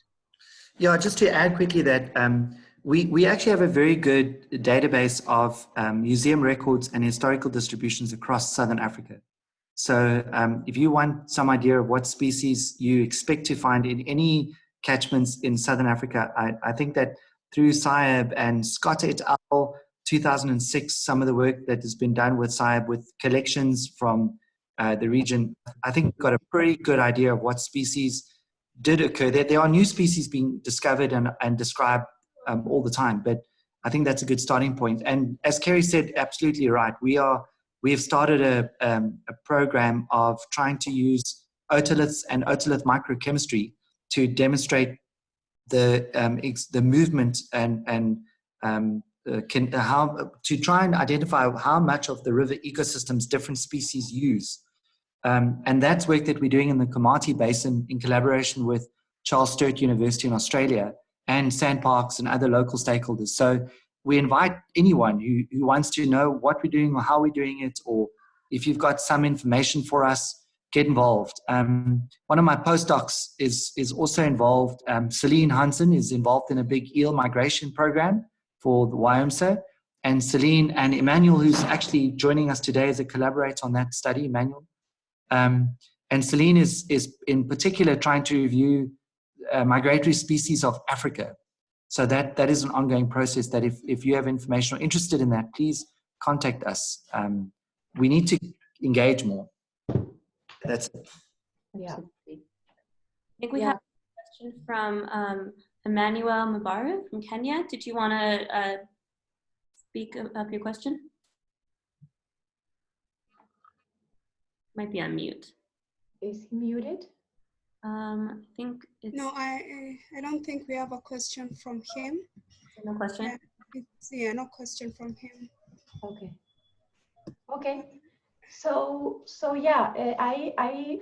Yeah, just to add quickly that we actually have a very good database of museum records and historical distributions across Southern Africa. So if you want some idea of what species you expect to find in any catchments in Southern Africa, I think that through SIAB and Scott et al. 2006, some of the work that has been done with SIAB with collections from the region, I think we've got a pretty good idea of what species did occur. There are new species being discovered and described all the time, but I think that's a good starting point. And as Kerry said, absolutely right. We have started a program of trying to use otoliths and otolith microchemistry to demonstrate the movement and how to try and identify how much of the river ecosystems different species use. And that's work that we're doing in the Komati Basin in collaboration with Charles Sturt University in Australia and Sandparks and other local stakeholders. So we invite anyone who wants to know what we're doing or how we're doing it, or if you've got some information for us, get involved. One of my postdocs is also involved. Celine Hansen is involved in a big eel migration program for the WIOMSA. And Celine and Emmanuel, who's actually joining us today as a collaborator on that study, Emmanuel. And Celine is in particular trying to review migratory species of Africa. So that is an ongoing process that if you have information or interested in that, please contact us. We need to engage more. That's it. Yeah. I think we have a question from Emmanuel Mabaru from Kenya. Did you want to speak up your question? Might be on mute. Is he muted? I think it's... No, I don't think we have a question from him. No question? Yeah, no question from him. Okay. Okay. So yeah, I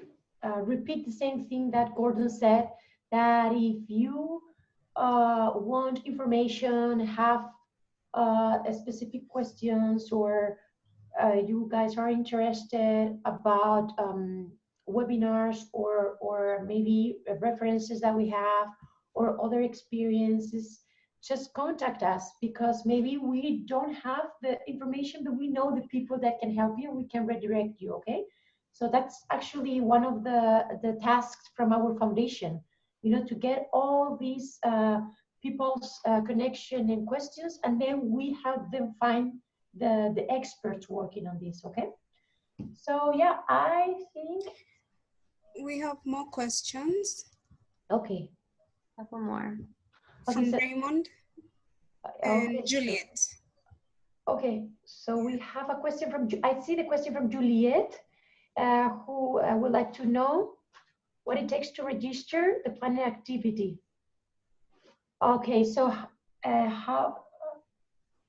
repeat the same thing that Gordon said, that if you want information, have specific questions, or you guys are interested about webinars or maybe references that we have or other experiences just contact us, because maybe we don't have the information, but we know the people that can help you. We can redirect you, okay? So that's actually one of the tasks from our foundation, you know, to get all these people's connection and questions, and then we help them find the experts working on this, okay? So yeah, I think we have more questions. Okay. Couple more. From so, Raymond okay, and Juliet. Okay, so we have a question from, I see the question from Juliet, who would like to know what it takes to register the planning activity. Okay, so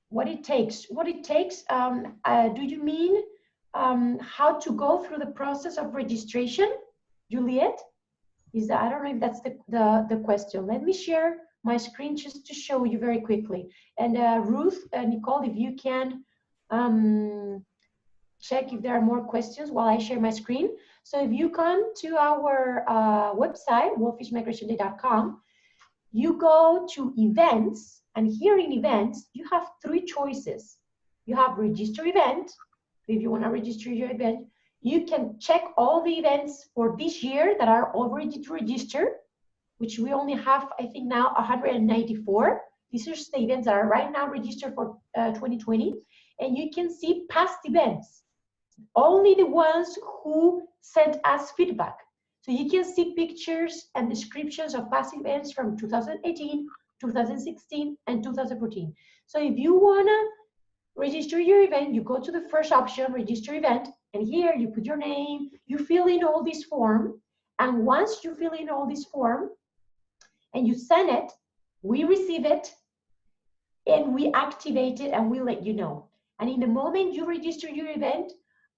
what it takes? Do you mean how to go through the process of registration, Juliet? Is that, I don't know if that's the question. Let me share my screen just to show you very quickly. And Ruth, Nicole, if you can check if there are more questions while I share my screen. So if you come to our website, worldfishmigrationday.com, you go to events, and here in events, you have three choices. You have register event. If you want to register your event, you can check all the events for this year that are already to register, which we only have, I think now, 194. These are the events that are right now registered for 2020. And you can see past events, only the ones who sent us feedback. So you can see pictures and descriptions of past events from 2018, 2016, and 2014. So if you wanna register your event, you go to the first option, register event, and here you put your name, you fill in all this form, and once you fill in all this form and you send it, we receive it and we activate it and we let you know. And in the moment you register your event,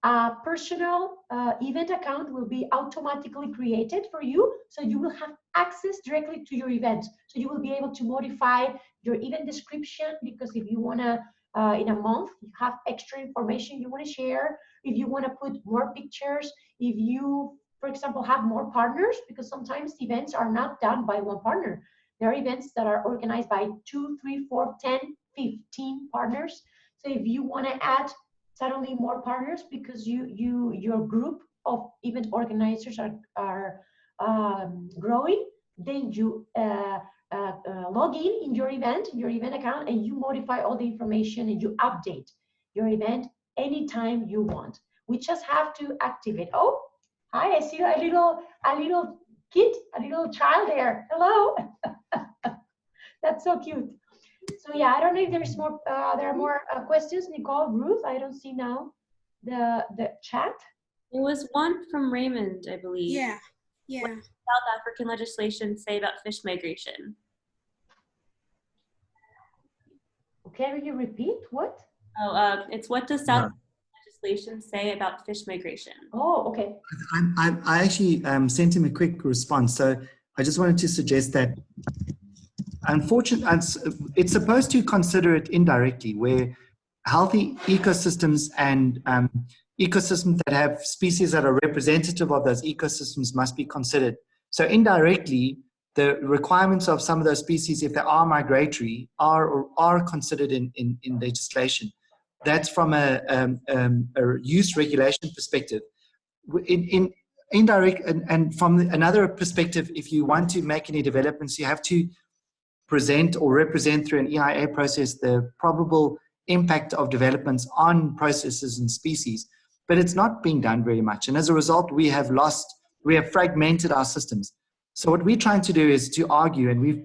a personal event account will be automatically created for you, so you will have access directly to your event. So you will be able to modify your event description, because if you wanna in a month, you have extra information you want to share, if you want to put more pictures, if you, for example, have more partners, because sometimes events are not done by one partner. There are events that are organized by 2, 3, 4, 10, 15 partners. So if you want to add suddenly more partners because your group of event organizers are growing, then you log in your event account, and you modify all the information and you update your event anytime you want. We just have to activate. Oh, hi, I see a little kid, a little child there. Hello. That's so cute. So yeah, I don't know if there's more. There are more questions. Nicole, Ruth, I don't see now the chat. There was one from Raymond, I believe. Yeah. What does South African legislation say about fish migration? Can you repeat what? Oh, it's what does South African legislation say about fish migration? Oh, okay. I actually sent him a quick response. So I just wanted to suggest that, unfortunately, it's supposed to consider it indirectly, where healthy ecosystems and ecosystems that have species that are representative of those ecosystems must be considered. So indirectly, the requirements of some of those species, if they are migratory, are considered in legislation. That's from a use regulation perspective. In indirect and from another perspective, if you want to make any developments, you have to present or represent through an EIA process the probable impact of developments on processes and species. But it's not being done very much. And as a result, we have fragmented our systems. So what we're trying to do is to argue, and we've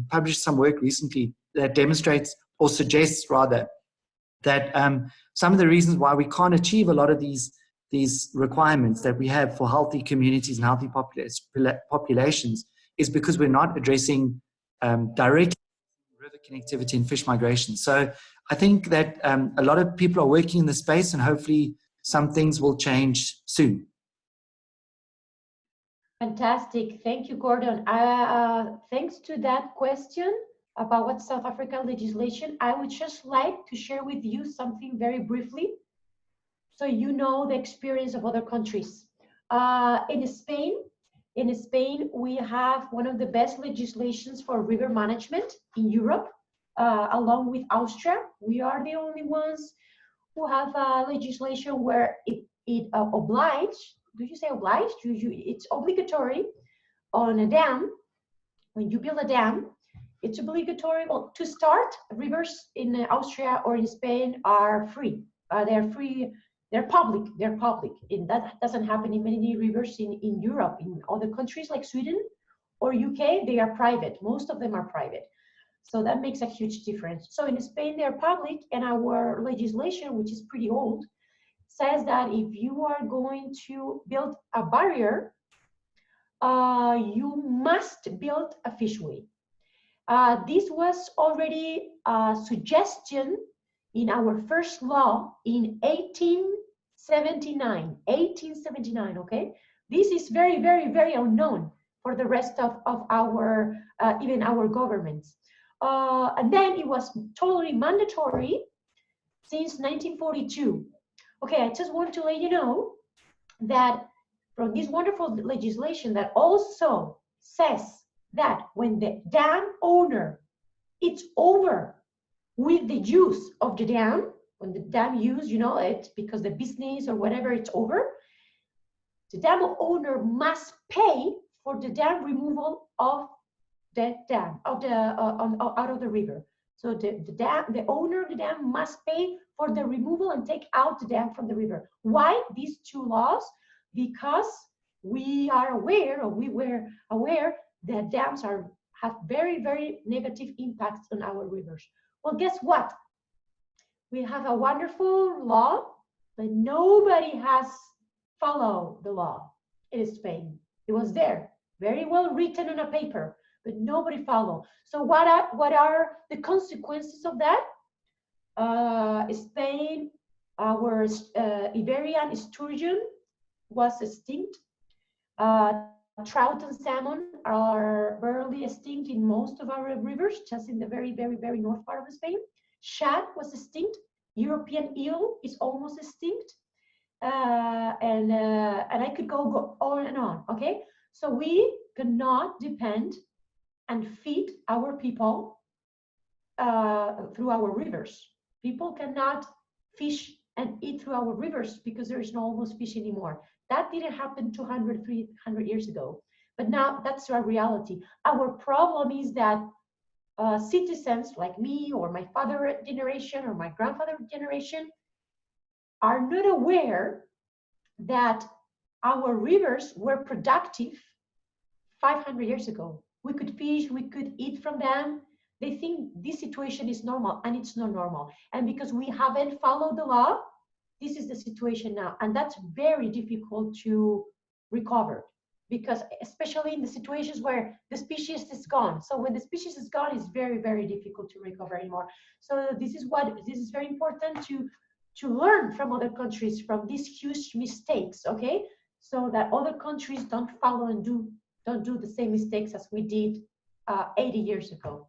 published some work recently that demonstrates, or suggests rather, that some of the reasons why we can't achieve a lot of these requirements that we have for healthy communities and healthy populations is because we're not addressing direct river connectivity and fish migration. So I think that a lot of people are working in the space, and hopefully some things will change soon. Fantastic. Thank you, Gordon. Thanks to that question about what South African legislation, I would just like to share with you something very briefly, so you know the experience of other countries. In Spain, we have one of the best legislations for river management in Europe. along with Austria. We are the only ones who have legislation where it obliged, do you say obliged? It's obligatory on a dam. When you build a dam, it's obligatory. Well, to start, rivers in Austria or in Spain are free. They're free. They're public. They're public. And that doesn't happen in many rivers in Europe. In other countries like Sweden or UK, they are private. Most of them are private. So that makes a huge difference. So in Spain, they're public, and our legislation, which is pretty old, says that if you are going to build a barrier, you must build a fishway. This was already a suggestion in our first law in 1879. 1879, okay? This is very, very, very unknown for the rest of our, even our governments. And then it was totally mandatory since 1942. Okay, I just want to let you know that from this wonderful legislation that also says that when the dam owner, it's over with the use of the dam, when the dam use, you know, it's because the business or whatever, it's over, the dam owner must pay for the dam removal of the dam, of the out of the river. So the owner of the dam must pay for the removal and take out the dam from the river. Why these two laws? Because we are aware, or we were aware, that dams have very, very negative impacts on our rivers. Well, guess what? We have a wonderful law, but nobody has followed the law in Spain. It was there, very well written on a paper, but nobody followed. So what are the consequences of that? Spain, our Iberian sturgeon was extinct. Trout and salmon are barely extinct in most of our rivers, just in the very, very, very north part of Spain. Shad was extinct. European eel is almost extinct. And I could go on and on, okay? So we cannot depend and feed our people through our rivers. People cannot fish and eat through our rivers because there is no almost fish anymore. That didn't happen 200, 300 years ago. But now that's our reality. Our problem is that citizens like me or my father generation or my grandfather generation are not aware that our rivers were productive 500 years ago. We could fish, we could eat from them. They think this situation is normal, and it's not normal. And because we haven't followed the law, this is the situation now. And that's very difficult to recover, because especially in the situations where the species is gone. So when the species is gone, it's very, very difficult to recover anymore. So this is very important to learn from other countries, from these huge mistakes, okay? So that other countries don't follow and don't do the same mistakes as we did 80 years ago.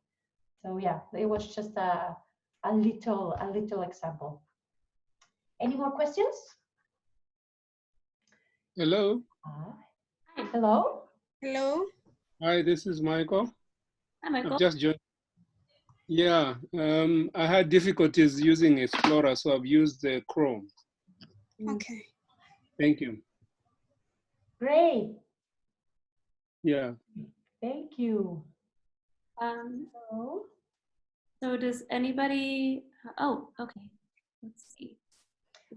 So yeah, it was just a little example. Any more questions? Hello. Hello. Hello. Hi, this is Michael. Hi, Michael. I've just joined. Yeah, I had difficulties using Explorer, so I've used the Chrome. Okay. Thank you. Great. Yeah. Thank you. So does anybody, oh, okay, let's see.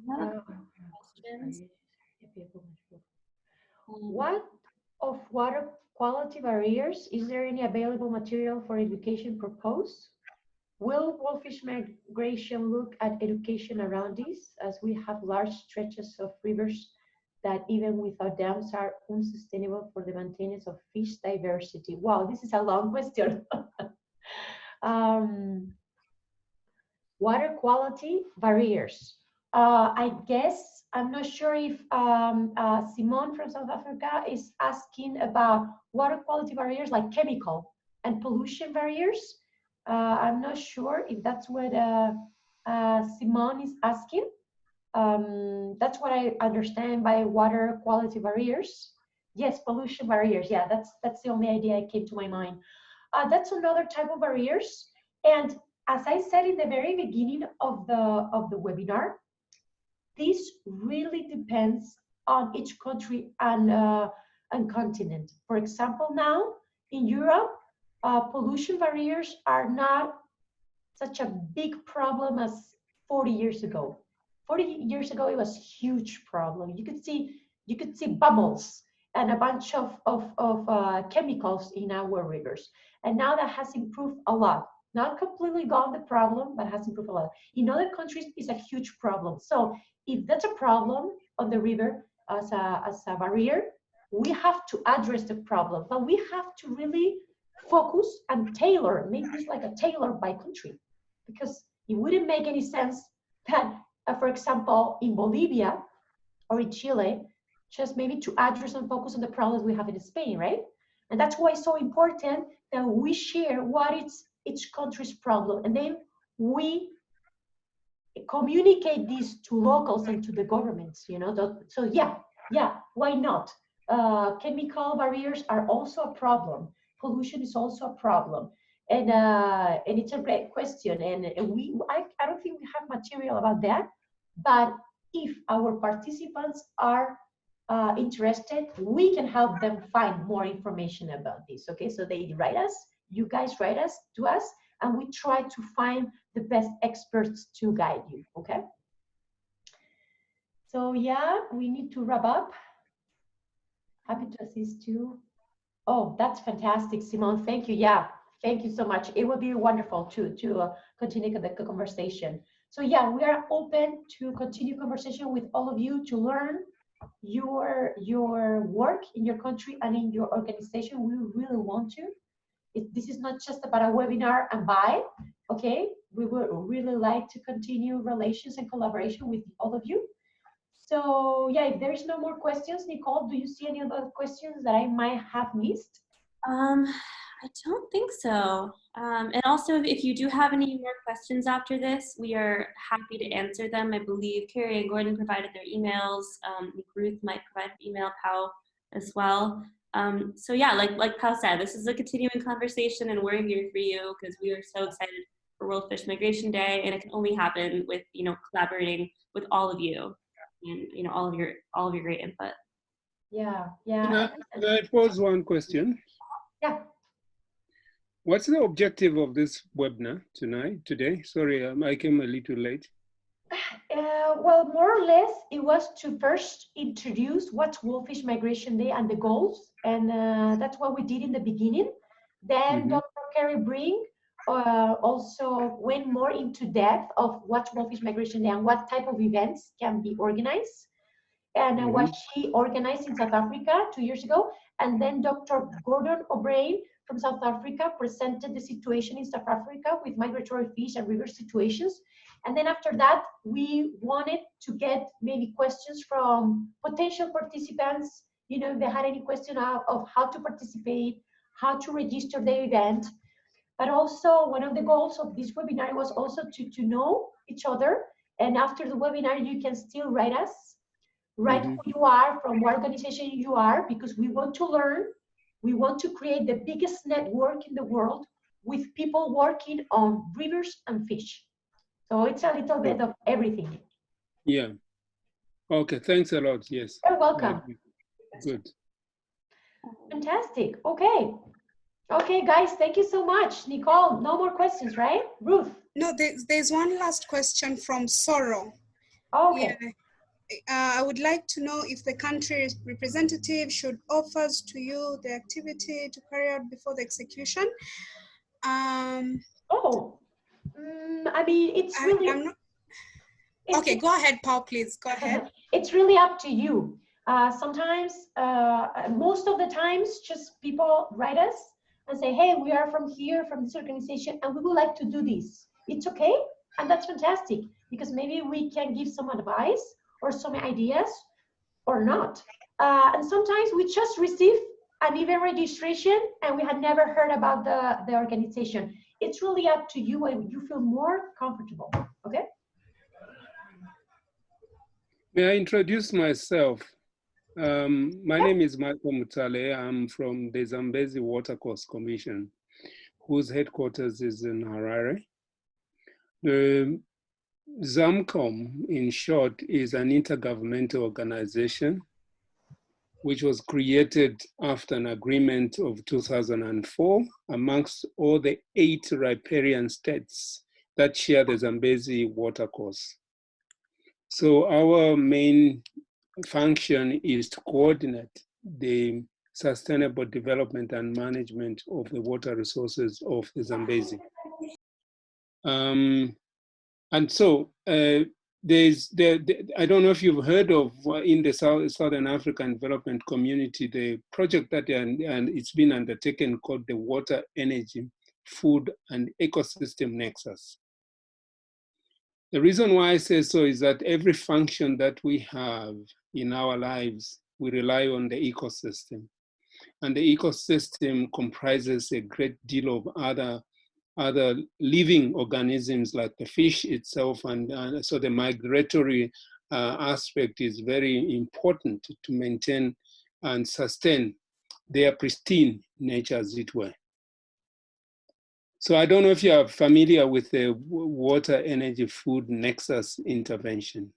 Questions? What of water quality barriers? Is there any available material for education proposed? Will Wolfish Migration look at education around this, as we have large stretches of rivers that even without dams are unsustainable for the maintenance of fish diversity? Wow, this is a long question. Water quality barriers. I guess, I'm not sure if Simone from South Africa is asking about water quality barriers like chemical and pollution barriers. I'm not sure if that's what Simone is asking. That's what I understand by water quality barriers. Yes, pollution barriers. Yeah, that's the only idea that came to my mind. That's another type of barriers. And as I said in the very beginning of the webinar, this really depends on each country and continent. For example, now in Europe, pollution barriers are not such a big problem as 40 years ago. 40 years ago, it was a huge problem. You could see bubbles and a bunch of chemicals in our rivers. And now that has improved a lot. Not completely gone the problem, but has improved a lot. In other countries, it's a huge problem. So if that's a problem on the river as a barrier, we have to address the problem, but we have to really focus and tailor, make this like a tailor by country, because it wouldn't make any sense that, for example, in Bolivia or in Chile, just maybe to address and focus on the problems we have in Spain, right? And that's why it's so important that we share what is each country's problem, and then we communicate this to locals and to the governments, you know. So yeah, why not? Chemical barriers are also a problem. Pollution is also a problem, and it's a great question. And I don't think we have material about that, but if our participants are interested, we can help them find more information about this. Okay, so they write us, you guys write us to us, and we try to find the best experts to guide you. Okay, so yeah, we need to wrap up. Happy to assist you. Oh, that's fantastic, Simone. Thank you. Yeah, thank you so much. It would be wonderful to continue the conversation. So yeah, we are open to continue conversation with all of you to learn your work in your country and in your organization. We really want to. This is not just about a webinar and bye. Okay, we would really like to continue relations and collaboration with all of you. So yeah, if there's no more questions, Nicole, do you see any other questions that I might have missed? I don't think so. And also, if you do have any more questions after this, we are happy to answer them. I believe Kerry and Gordon provided their emails. Ruth might provide an email, Pau as well. So yeah, like Pau said, this is a continuing conversation, and we're here for you because we are so excited for World Fish Migration Day, and it can only happen with collaborating with all of you and all of your great input. Yeah. Can I pose one question? Yeah. What's the objective of this webinar today? Sorry, I came a little late. Well, more or less, it was to first introduce what's World Fish Migration Day and the goals, and that's what we did in the beginning. Then Dr. Kerry Brink also went more into depth of what's World Fish Migration Day and what type of events can be organized, and what she organized in South Africa 2 years ago. And then Dr. Gordon O'Brien from South Africa presented the situation in South Africa with migratory fish and river situations. And then after that, we wanted to get maybe questions from potential participants, if they had any question of how to participate, how to register the event. But also one of the goals of this webinar was also to know each other. And after the webinar, you can still write us, write who you are, from what organization you are, because we want to learn. We want to create the biggest network in the world with people working on rivers and fish. So it's a little bit of everything. Yeah. Okay, thanks a lot. Yes. You're welcome. Good. Fantastic. Okay. Okay, guys, thank you so much. Nicole, no more questions, right? Ruth? No, there's one last question from Sorrow. Okay. Yeah. I would like to know if the country's representative should offer to you the activity to carry out before the execution. I mean, it's really... Okay, go ahead, Paul, please, go ahead. It's really up to you. Sometimes, most of the times, just people write us and say, hey, we are from here, from this organization, and we would like to do this. It's okay, and that's fantastic, because maybe we can give some advice or some ideas or not. And sometimes we just receive an event registration and we had never heard about the organization. It's really up to you and you feel more comfortable, okay? May I introduce myself? My name is Michael Mutale. I'm from the Zambezi Watercourse Commission, whose headquarters is in Harare. The ZAMCOM, in short, is an intergovernmental organization which was created after an agreement of 2004 amongst all the 8 riparian states that share the Zambezi watercourse. So our main function is to coordinate the sustainable development and management of the water resources of the Zambezi. And so I don't know if you've heard of in the Southern African Development Community, the project that and it's been undertaken called the Water, Energy, Food and Ecosystem Nexus. The reason why I say so is that every function that we have in our lives, we rely on the ecosystem. And the ecosystem comprises a great deal of other living organisms like the fish itself, and so the migratory aspect is very important to maintain and sustain their pristine nature, as it were. So I don't know if you are familiar with the water, energy, food nexus intervention.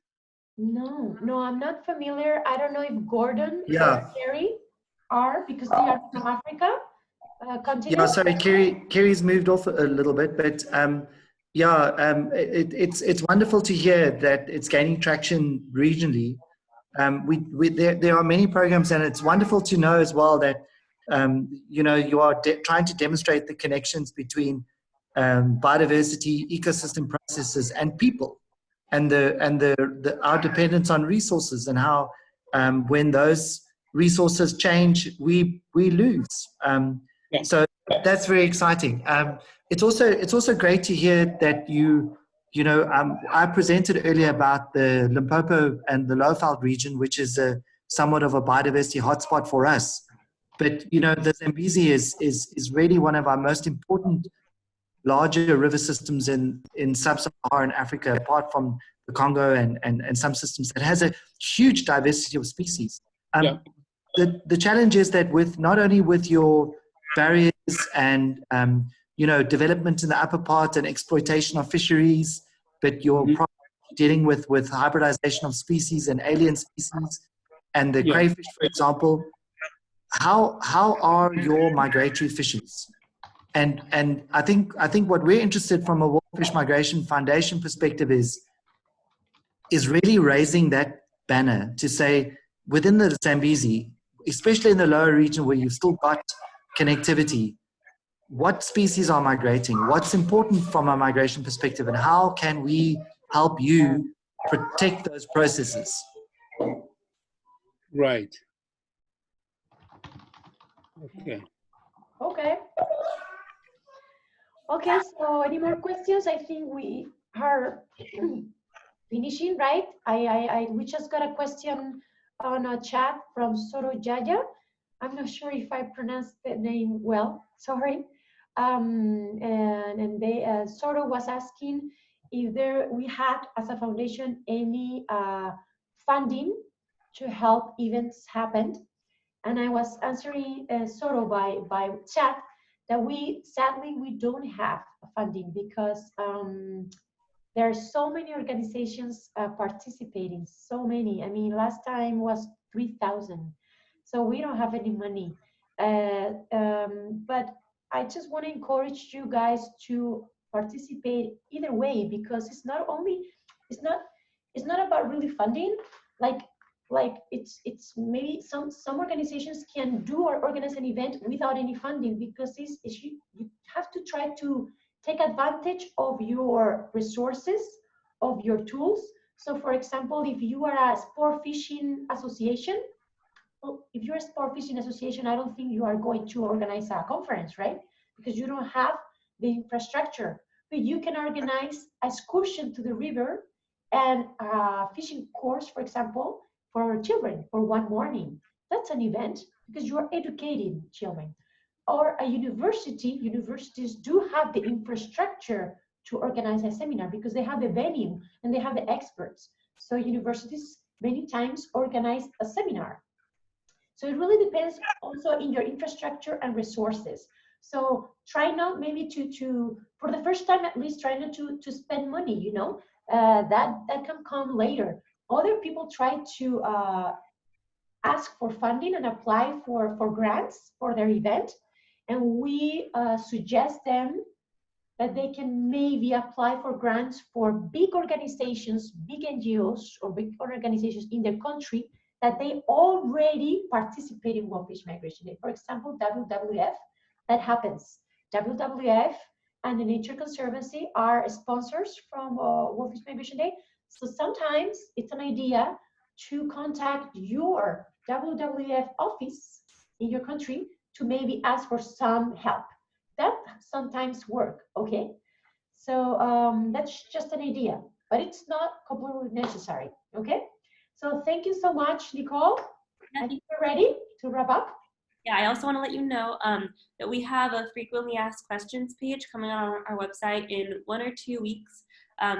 No, I'm not familiar. I don't know if Gordon Yeah. or Kerry are, because they are from Africa. Continue. Yeah, sorry, Kerry's moved off a little bit, but it's wonderful to hear that it's gaining traction regionally. There are many programs, and it's wonderful to know as well that you are trying to demonstrate the connections between biodiversity, ecosystem processes, and people, and our dependence on resources, and how when those resources change, we lose. So that's very exciting. It's also great to hear that I presented earlier about the Limpopo and the Lowveld region, which is somewhat of a biodiversity hotspot for us. But the Zambezi is really one of our most important larger river systems in sub-Saharan Africa, apart from the Congo and some systems that has a huge diversity of species. The challenge is that not only with your barriers and development in the upper part and exploitation of fisheries, but you're dealing with hybridization of species and alien species, and the crayfish, for example. How are your migratory fishes? And I think what we're interested from a World Fish Migration Foundation perspective is really raising that banner to say, within the Zambezi, especially in the lower region where you've still got connectivity, what species are migrating, what's important from a migration perspective, and how can we help you protect those processes? Right. Okay, so any more questions? I think we are finishing, right? We just got a question on a chat from Soro Jaya. I'm not sure if I pronounced the name well, sorry. Soro was asking if we had, as a foundation, any funding to help events happen. And I was answering Soro by chat that sadly we don't have funding, because there are so many organizations participating, so many. I mean, last time was 3,000. So we don't have any money. But I just want to encourage you guys to participate either way, because it's not about really funding. Like it's maybe some organizations can do or organize an event without any funding, because you have to try to take advantage of your resources, of your tools. So for example, if you are a sport fishing association, well, if you're a sport fishing association, I don't think you are going to organize a conference, right? Because you don't have the infrastructure. But you can organize an excursion to the river and a fishing course, for example, for children for one morning. That's an event, because you are educating children. Or a universities do have the infrastructure to organize a seminar, because they have the venue and they have the experts. So universities many times organize a seminar. So it really depends also in your infrastructure and resources. So try not maybe to for the first time at least, try not to spend money, you know, that can come later. Other people try to ask for funding and apply for grants for their event. And we suggest them that they can maybe apply for grants for big organizations, big NGOs or big organizations in their country that they already participate in World Fish Migration Day. For example, WWF, that happens. WWF and the Nature Conservancy are sponsors from World Fish Migration Day. So sometimes it's an idea to contact your WWF office in your country to maybe ask for some help. That sometimes work, okay? So that's just an idea, but it's not completely necessary, okay? So thank you so much, Nicole. I think we're ready to wrap up. Yeah, I also want to let you know that we have a frequently asked questions page coming on our website in 1 or 2 weeks.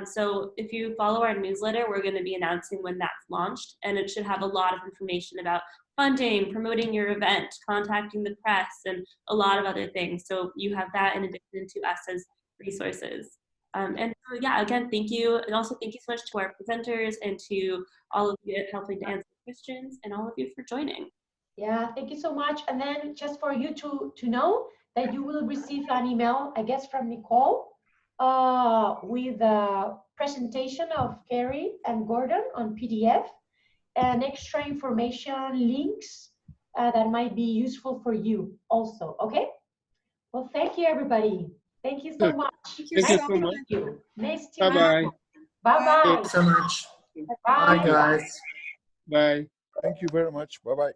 So if you follow our newsletter, we're going to be announcing when that's launched, and it should have a lot of information about funding, promoting your event, contacting the press, and a lot of other things. So you have that in addition to us as resources. And so, yeah, again, thank you. And also thank you so much to our presenters and to all of you helping to answer questions, and all of you for joining. Yeah, thank you so much. And then just for you to know that you will receive an email, I guess, from Nicole with a presentation of Kerry and Gordon on PDF and extra information, links that might be useful for you also, okay? Well, thank you, everybody. You so Good. much. Thank you Thank so you so much. much. Nice to Bye-bye. meet you. Bye-bye. Thanks so much. Bye. Bye, guys. Bye. Thank you very much. Bye-bye.